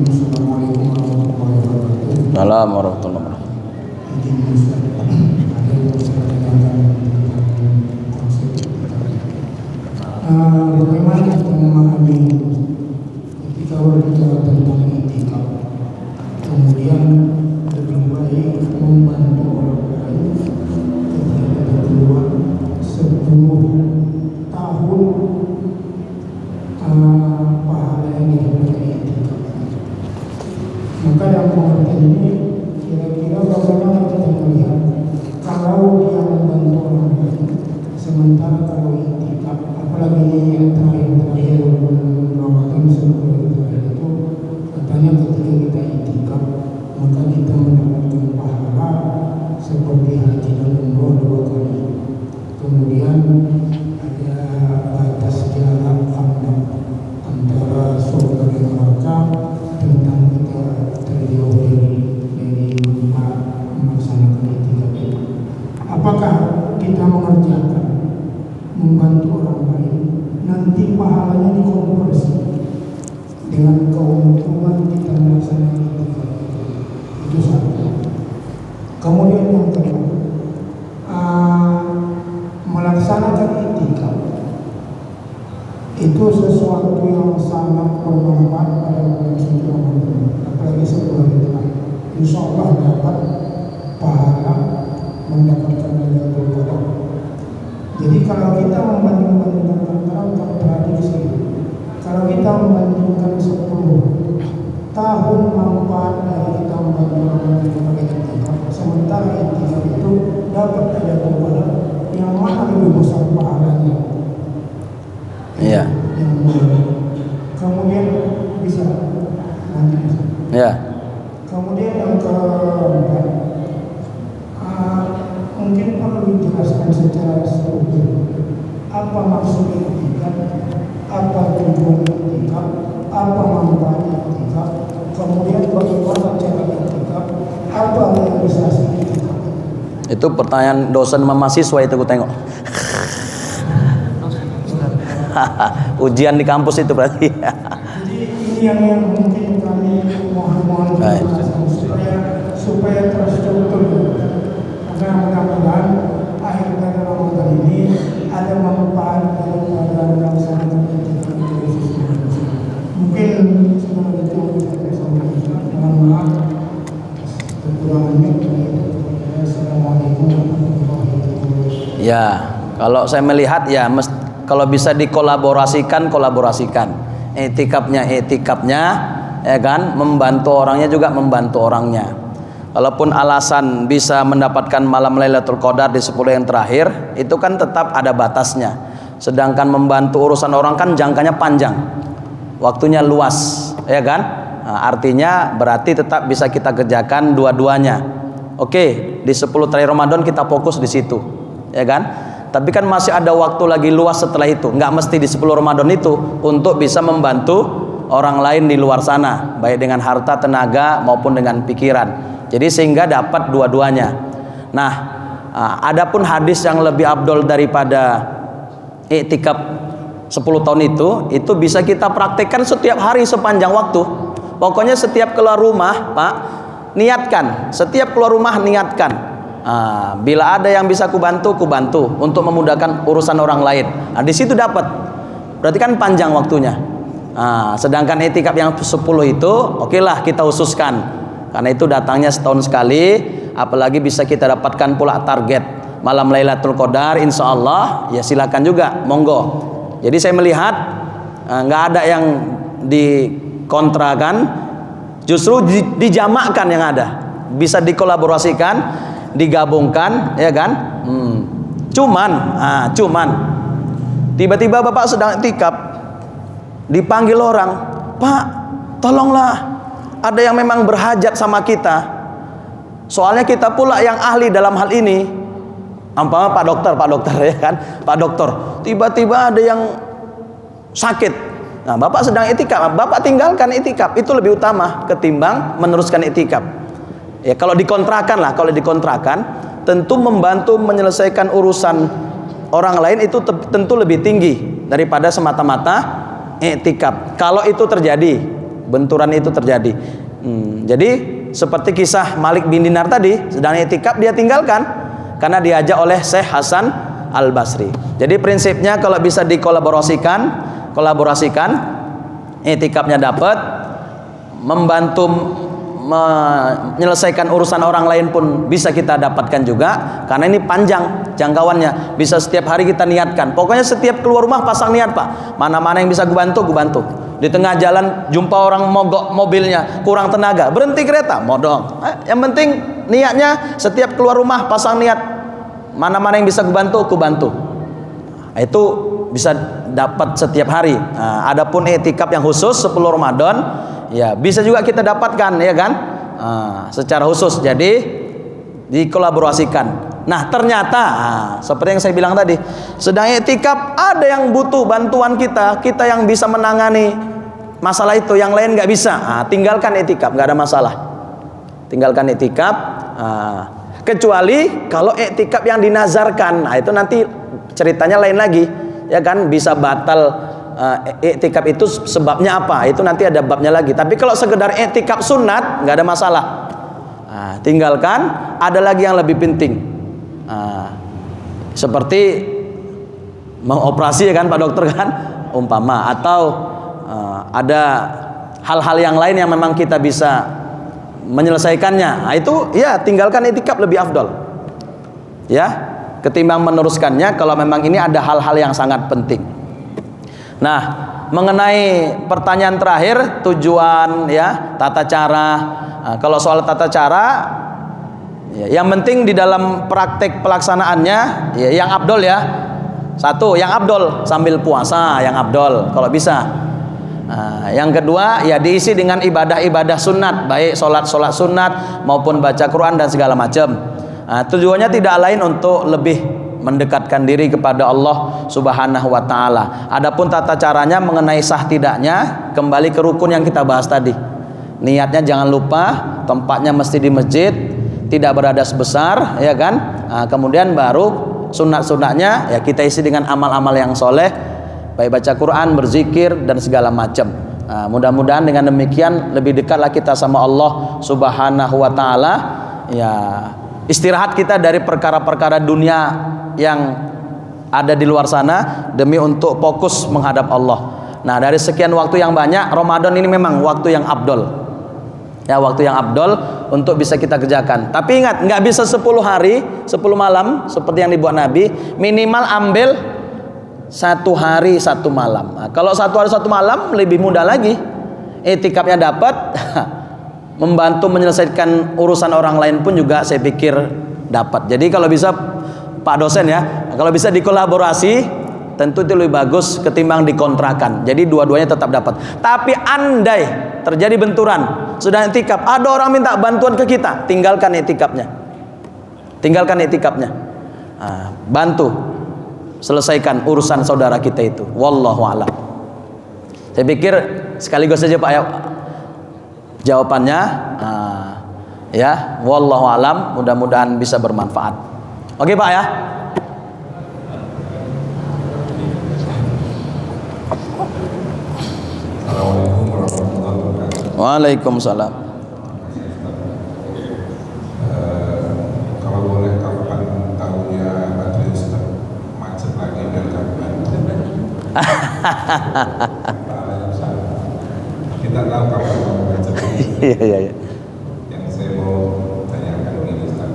Assalamualaikum warahmatullahi wabarakatuh. Bagaimana kita memahami ketika berbicara tentang i'tikaf, kemudian lebih baik membantu orang lain ketika kita keluar 10 tahun pahala yang didapat i'tikaf. Maka dalam pengertian ini kira-kira bagaimana kita melihat kalau dia membantu orang lain, sementara kalau i'tikaf, apalagi yang terakhir Ramadan sebelum terakhir itu katanya ketika kita i'tikaf maka kita mendapatkan pahala seperti haji dan umroh 2 kali. Kemudian ada batas jarak pandang antara surga dan neraka tentang kita terjauh dari melaksanakan i'tikaf itu. Apakah kita mengerjakan membantu orang lain nanti pahalanya dikonversi dengan keuntungan kita melaksanakan i'tikaf? Itu satu. Kemudian yang kedua, melaksanakan i'tikaf itu sesuatu yang sangat bermanfaat pada bulan suci Ramadan, apalagi sebulan itu. Insya Allah dapat pahala, mendapatkan Lailatul Qadar. Jadi kalau kita membandingkan antara tradisi, kalau kita membandingkan 10 tahun manfaat dari kita membantu orang sebagai i'tikaf, sementara i'tikaf itu dapat Lailatul Qadar, yang mana lebih besar pahalanya? Iya. Kemudian bisa nanti bisa. Ya. Kemudian yang keempat, mungkin perlu dijelaskan secara struktur apa maksud i'tikaf, apa tujuan i'tikaf, apa manfaat i'tikaf, kemudian bagaimana cara i'tikaf, apa realisasi i'tikaf. Itu pertanyaan dosen sama mahasiswa itu aku tengok. Ujian di kampus itu berarti. Jadi ini yang mungkin kami mohon supaya terstruktur. Karena mudah-mudahan akhir dari Ramadan ini ada manfaat dalam melaksanakan kegiatan. Mungkin sebelum itu kita sampaikan mohon maaf kekurangannya. Assalamualaikum warahmatullahi wabarakatuh. Ya, kalau saya melihat ya kalau bisa dikolaborasikan, kolaborasikan. Etikapnya, ya kan, membantu orangnya juga membantu orangnya. Walaupun alasan bisa mendapatkan malam Lailatul Qadar di 10 yang terakhir, itu kan tetap ada batasnya. Sedangkan membantu urusan orang kan jangkanya panjang, waktunya luas, ya kan? Nah, artinya berarti tetap bisa kita kerjakan dua-duanya. Oke, di 10 terakhir Ramadan kita fokus di situ, ya kan? Tapi kan masih ada waktu lagi luas setelah itu. Nggak mesti di 10 Ramadan itu untuk bisa membantu orang lain di luar sana, baik dengan harta, tenaga maupun dengan pikiran. Jadi sehingga dapat dua-duanya. Nah, adapun hadis yang lebih afdol daripada iktikaf 10 tahun itu bisa kita praktekkan setiap hari sepanjang waktu. Pokoknya setiap keluar rumah, Pak, niatkan. Setiap keluar rumah niatkan. Bila ada yang bisa kubantu untuk memudahkan urusan orang lain. Nah, di situ dapat. Berarti kan panjang waktunya. Sedangkan iktikaf yang 10 itu, okelah kita khususkan. Karena itu datangnya setahun sekali, apalagi bisa kita dapatkan pula target malam Lailatul Qadar, insya Allah ya silakan juga, monggo. Jadi saya melihat nggak ada yang dikontrakan, justru dijamakkan yang ada, bisa dikolaborasikan, digabungkan, ya kan? Cuman tiba-tiba Bapak sedang iktikaf, dipanggil orang, Pak, tolonglah. Ada yang memang berhajat sama kita. Soalnya kita pula yang ahli dalam hal ini. Ampama Pak dokter ya kan? Pak dokter, tiba-tiba ada yang sakit. Nah, Bapak sedang iktikaf, Bapak tinggalkan iktikaf. Itu lebih utama ketimbang meneruskan iktikaf. Ya kalau dikontrakan, tentu membantu menyelesaikan urusan orang lain itu tentu lebih tinggi daripada semata-mata iktikaf. Kalau itu terjadi, benturan itu terjadi. Jadi seperti kisah Malik bin Dinar tadi, sedang iktikaf dia tinggalkan karena diajak oleh Syekh Hasan Al-Basri. Jadi prinsipnya kalau bisa dikolaborasikan, iktikafnya dapat, membantu menyelesaikan urusan orang lain pun bisa kita dapatkan juga, karena ini panjang jangkauannya, bisa setiap hari kita niatkan. Pokoknya setiap keluar rumah pasang niat, Pak, mana-mana yang bisa gue bantu. Di tengah jalan jumpa orang mogok mobilnya, kurang tenaga, berhenti kereta, modong. Yang penting niatnya setiap keluar rumah pasang niat, mana-mana yang bisa gue bantu. Itu bisa dapat setiap hari. Adapun iktikaf yang khusus 10 Ramadan, ya bisa juga kita dapatkan, ya kan? Secara khusus. Jadi dikolaborasikan. Nah, ternyata seperti yang saya bilang tadi, sedang iktikaf ada yang butuh bantuan kita yang bisa menangani masalah itu, yang lain nggak bisa. Tinggalkan iktikaf, nggak ada masalah. Tinggalkan iktikaf. Kecuali kalau iktikaf yang dinazarkan, itu nanti ceritanya lain lagi, ya kan? Bisa batal iktikaf itu sebabnya apa? Itu nanti ada babnya lagi. Tapi kalau sekedar iktikaf sunat, nggak ada masalah. Tinggalkan. Ada lagi yang lebih penting. Seperti mengoperasi, ya kan Pak Dokter kan, umpama, atau ada hal-hal yang lain yang memang kita bisa menyelesaikannya. Itu ya tinggalkan iktikaf lebih afdol, ya, ketimbang meneruskannya kalau memang ini ada hal-hal yang sangat penting. Nah, mengenai pertanyaan terakhir, tujuan, ya, tata cara. Kalau soal tata cara, ya, yang penting di dalam praktek pelaksanaannya, ya, yang abdol, ya. Satu, yang abdol sambil puasa, yang abdol kalau bisa. Yang kedua, ya diisi dengan ibadah-ibadah sunat, baik sholat sunat maupun baca Quran dan segala macam. Tujuannya tidak lain untuk lebih mendekatkan diri kepada Allah Subhanahu wa Ta'ala. Adapun tata caranya mengenai sah tidaknya, kembali ke rukun yang kita bahas tadi. Niatnya jangan lupa, tempatnya mesti di masjid, tidak beradas besar, ya kan? Kemudian baru sunat-sunatnya ya kita isi dengan amal-amal yang soleh, baik baca Quran, berzikir dan segala macam. Mudah-mudahan dengan demikian lebih dekatlah kita sama Allah Subhanahu wa taala. Ya, istirahat kita dari perkara-perkara dunia yang ada di luar sana demi untuk fokus menghadap Allah. Nah, dari sekian waktu yang banyak, Ramadan ini memang waktu yang afdol. Ya, waktu yang afdol untuk bisa kita kerjakan. Tapi ingat, nggak bisa 10 hari, 10 malam seperti yang dibuat Nabi. Minimal ambil 1 hari 1 malam. Nah, kalau 1 hari 1 malam lebih mudah lagi. I'tikafnya dapat, membantu menyelesaikan urusan orang lain pun juga saya pikir dapat. Jadi kalau bisa Pak dosen ya, kalau bisa dikolaborasi tentu itu lebih bagus ketimbang dikontrakan. Jadi dua-duanya tetap dapat. Tapi andai terjadi benturan, sudah i'tikaf, ada orang minta bantuan ke kita, tinggalkan i'tikafnya. Tinggalkan i'tikafnya. Bantu selesaikan urusan saudara kita itu. Wallahu a'lam. Saya pikir sekaligus saja Pak ya jawabannya. Ya, wallahu a'lam, mudah-mudahan bisa bermanfaat. Oke Pak ya. Assalamualaikum warahmatullahi wabarakatuh. Waalaikumsalam. Kalau boleh kapan tahunya baterai sudah macet lagi dan kapan? Kita tahu kapan mau macet. Iya. Yang saya mau tanyakan begini Ustaz.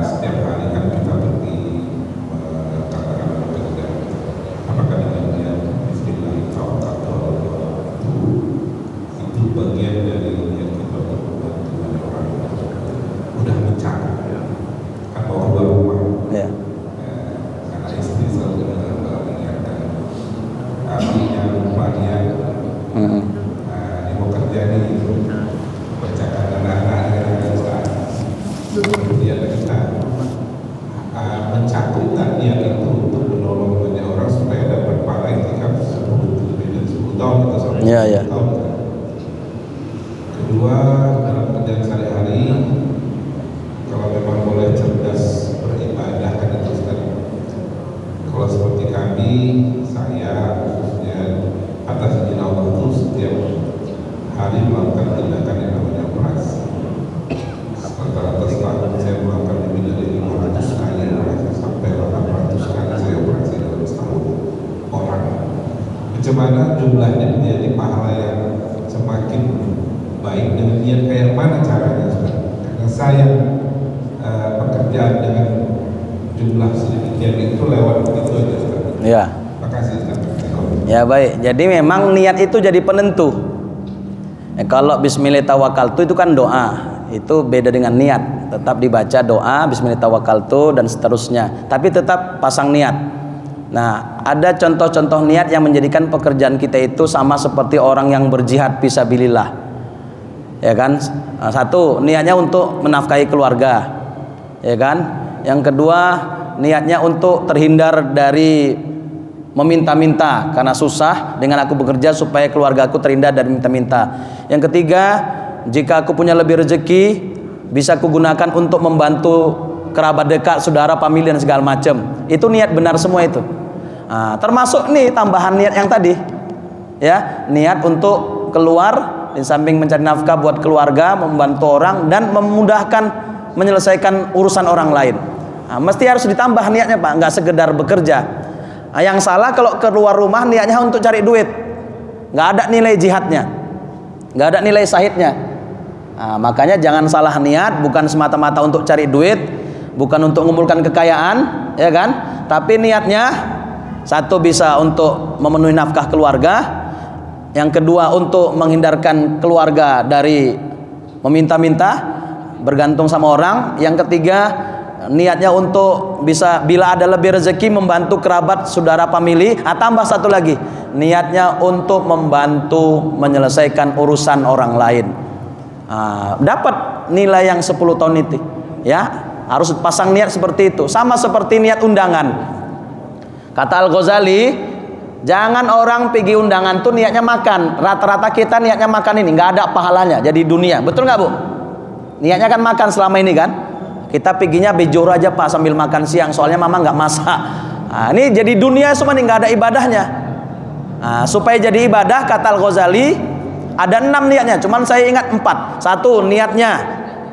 Setiap hari kan kita pergi katakan bekerja. Apakah dengan dia Bismillahirrahmanirrahim itu bagian dari yang kita berbuat dengan orang udah mencari kan bawa keluar rumah Ya. karena istri selalu mengingatkan apinya rupanya mau kerja nih bacakan anak-anak dengan Ustaz. Kemudian kita mencakupan niat itu untuk menolong banyak orang supaya dapat pahala i'tikaf 10 tahun atau sampai 10 tahun. Kedua, dalam kerjaan sehari-hari kalau memang boleh cerdas beribadah kan itu Ustaz. Kalau seperti kami, saya khususnya atas izin Allah itu setiap hari melakukan tindakan yang namanya operasi. Rata-rata setahun saya melakukan lebih dari 500 kali operasi sampai 800 kali saya operasi dalam setahun orang. Bagaimana jumlahnya menjadi pahala yang semakin baik dengan niat kayak mana caranya Ustaz? Karena saya pekerjaan dengan jumlah sedemikian itu lewat begitu aja Ustaz. Ya. Terima kasih Ustaz. Ya baik. Jadi memang niat itu jadi penentu. Kalau bismillahirrahmanirrahim itu kan doa, itu beda dengan niat. Tetap dibaca doa bismillahirrahmanirrahim dan seterusnya. Tapi tetap pasang niat. Nah, ada contoh-contoh niat yang menjadikan pekerjaan kita itu sama seperti orang yang berjihad fisabilillah. Ya kan? Satu, niatnya untuk menafkahi keluarga. Ya kan? Yang kedua, niatnya untuk terhindar dari meminta-minta karena susah, dengan aku bekerja supaya keluarga aku terhindar dari minta-minta. Yang ketiga, jika aku punya lebih rezeki, bisa aku gunakan untuk membantu kerabat dekat, saudara, famili dan segala macam. Itu niat benar semua itu. Termasuk nih tambahan niat yang tadi. Ya, niat untuk keluar di samping mencari nafkah buat keluarga, membantu orang dan memudahkan menyelesaikan urusan orang lain. Mesti harus ditambah niatnya Pak, nggak sekedar bekerja. Yang salah kalau keluar rumah niatnya untuk cari duit, nggak ada nilai jihadnya, nggak ada nilai syahidnya. Makanya jangan salah niat, bukan semata-mata untuk cari duit, bukan untuk mengumpulkan kekayaan, ya kan? Tapi niatnya satu bisa untuk memenuhi nafkah keluarga, yang kedua untuk menghindarkan keluarga dari meminta-minta, bergantung sama orang, yang ketiga niatnya untuk bisa bila ada lebih rezeki membantu kerabat, saudara, famili. Tambah satu lagi, niatnya untuk membantu menyelesaikan urusan orang lain. Dapat nilai yang 10 tahun itu. Ya, harus pasang niat seperti itu. Sama seperti niat undangan. Kata Al-Ghazali, jangan orang pergi undangan tuh niatnya makan. Rata-rata kita niatnya makan ini, nggak ada pahalanya. Jadi dunia, betul nggak Bu? Niatnya kan makan selama ini kan. Kita perginya bejoro aja Pak sambil makan siang, soalnya mama nggak masak. Nah, ini jadi dunia semua nih, nggak ada ibadahnya. Nah, supaya jadi ibadah kata Al-Ghazali ada 6 niatnya, cuman saya ingat 4. 1, niatnya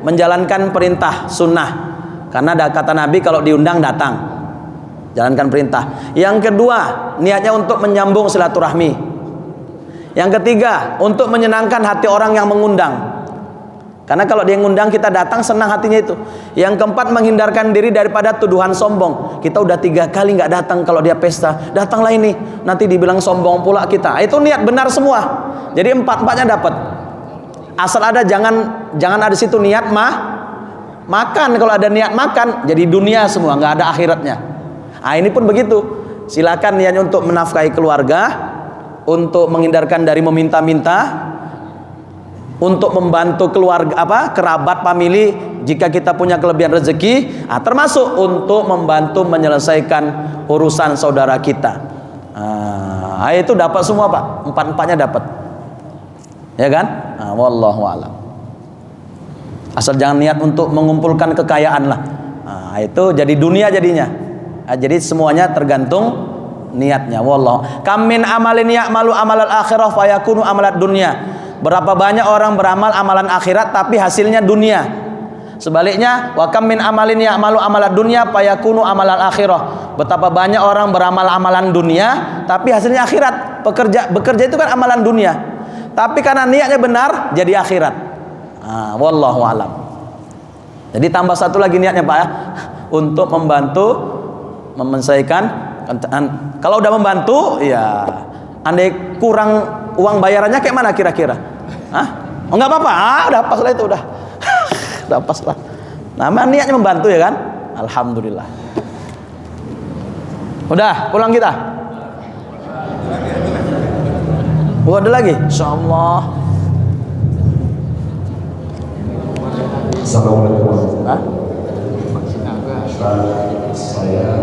menjalankan perintah sunnah, karena ada kata Nabi kalau diundang datang, jalankan perintah. Yang kedua, niatnya untuk menyambung silaturahmi. Yang ketiga, untuk menyenangkan hati orang yang mengundang, karena kalau dia ngundang kita datang, senang hatinya itu. Yang keempat, menghindarkan diri daripada tuduhan sombong. Kita udah 3 kali nggak datang kalau dia pesta, datanglah ini, nanti dibilang sombong pula kita. Itu niat benar semua. Jadi 4-4-nya dapat. Asal ada jangan ada situ niat makan. Kalau ada niat makan, jadi dunia semua, nggak ada akhiratnya. Nah, ini pun begitu. Silakan niatnya untuk menafkahi keluarga, untuk menghindarkan dari meminta-minta, untuk membantu keluarga kerabat famili jika kita punya kelebihan rezeki, termasuk untuk membantu menyelesaikan urusan saudara kita. Itu dapat semua Pak, 4-4-nya dapat, ya kan? Wallahu a'lam. Asal jangan niat untuk mengumpulkan kekayaan lah. Itu jadi dunia jadinya. Jadi semuanya tergantung niatnya. Wallahu. Kam min amalin ya'malu amalal akhirah fayakunu amalat dunya. Berapa banyak orang beramal amalan akhirat tapi hasilnya dunia. Sebaliknya, wa kam min amalin ya'malu amalat dunya fayakunu amalal akhirah. Betapa banyak orang beramal amalan dunia tapi hasilnya akhirat. Bekerja itu kan amalan dunia, tapi karena niatnya benar jadi akhirat. Wallahu alam. Jadi tambah satu lagi niatnya Pak ya, untuk membantu menyelesaikan. Kalau udah membantu ya, andai kurang uang bayarannya kayak mana kira-kira? Oh nggak apa-apa, udah pas lah itu, udah pas lah. Namanya niatnya membantu ya kan? Alhamdulillah. Udah pulang kita. Ada lagi? Insyaallah. Assalamualaikum. Saya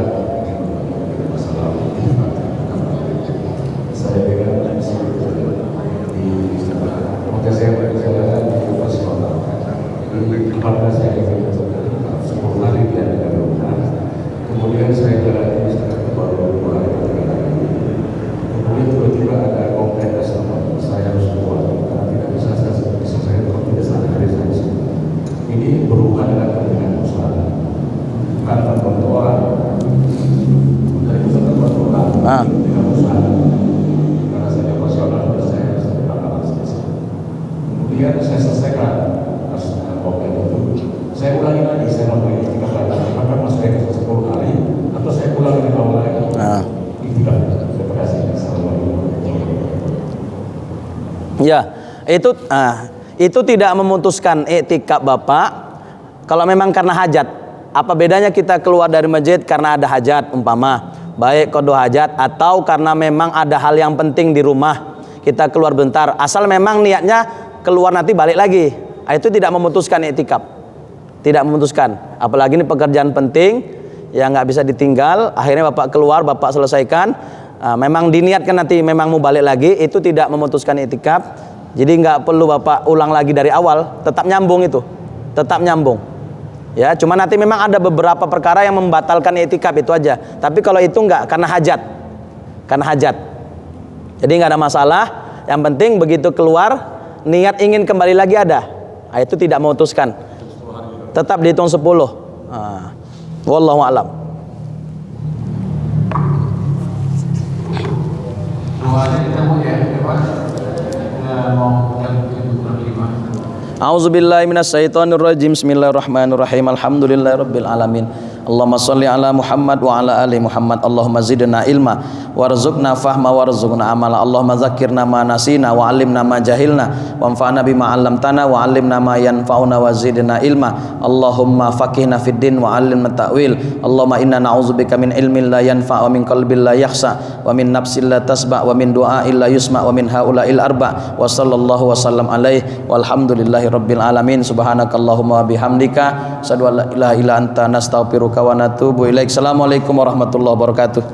dengan kemudian saya jalan di baru kemudian tiba-tiba ada komplain customer, saya harus keluar karena tidak bisa saya tidak sadar dari saya. Ini berhubungan dengan kepentingan usaha, bukan membantu orang, dari usaha membantu orang dengan usaha, karena saya emosional dan saya harus berpengalaman spesial. Kemudian saya selesaikan komplain itu, saya ulangi lagi, saya memulai 3 kali, maka masuk saya 10 hari, atau saya pulang dari awal lagi. Terima kasih. Assalamualaikum. Ya, itu tidak memutuskan i'tikaf Bapak. Kalau memang karena hajat, apa bedanya kita keluar dari masjid karena ada hajat umpama, baik qada hajat atau karena memang ada hal yang penting di rumah, kita keluar bentar, asal memang niatnya keluar nanti balik lagi. Itu tidak memutuskan i'tikaf. Tidak memutuskan. Apalagi ini pekerjaan penting yang nggak bisa ditinggal, akhirnya Bapak keluar, Bapak selesaikan. Memang diniatkan nanti memang mau balik lagi, itu tidak memutuskan i'tikaf. Jadi nggak perlu Bapak ulang lagi dari awal, tetap nyambung itu, tetap nyambung. Ya, cuma nanti memang ada beberapa perkara yang membatalkan i'tikaf itu aja. Tapi kalau itu nggak, karena hajat. Jadi nggak ada masalah. Yang penting begitu keluar, niat ingin kembali lagi ada. Itu tidak memutuskan. Tetap dihitung 10. Wallahu a'lam. A'udzubillahi minasyaitonirrajim. Bismillahirrahmanirrahim. Alhamdulillahirabbil alamin. Allahumma shalli ala Muhammad wa ala ali Muhammad. Allahumma zidna ilma warzuqna fahma warzuqna amala. Allahumma dzakkirna ma nasina wa 'allimna ma jahilna wanfa'na bima 'allamtana wa 'allimna ma yanfa'una wa zidna ilma. Allahumma faqihna fid din wa 'allimna ta'wil. Allahumma inna na'udzubika min ilmin la yanfa' wa min qalbin la yakhsha wa min nafsin la tasba' wa min du'a'in la yusma' wa min haula'il arba' wa sallallahu wa sallam alaihi walhamdulillahi rabbil alamin. Subhanakallahumma wa bihamdika asyhadu an la ilaha illa anta nastaghfiruka wa natubu ilaik. Assalamualaikum warahmatullahi wabarakatuh.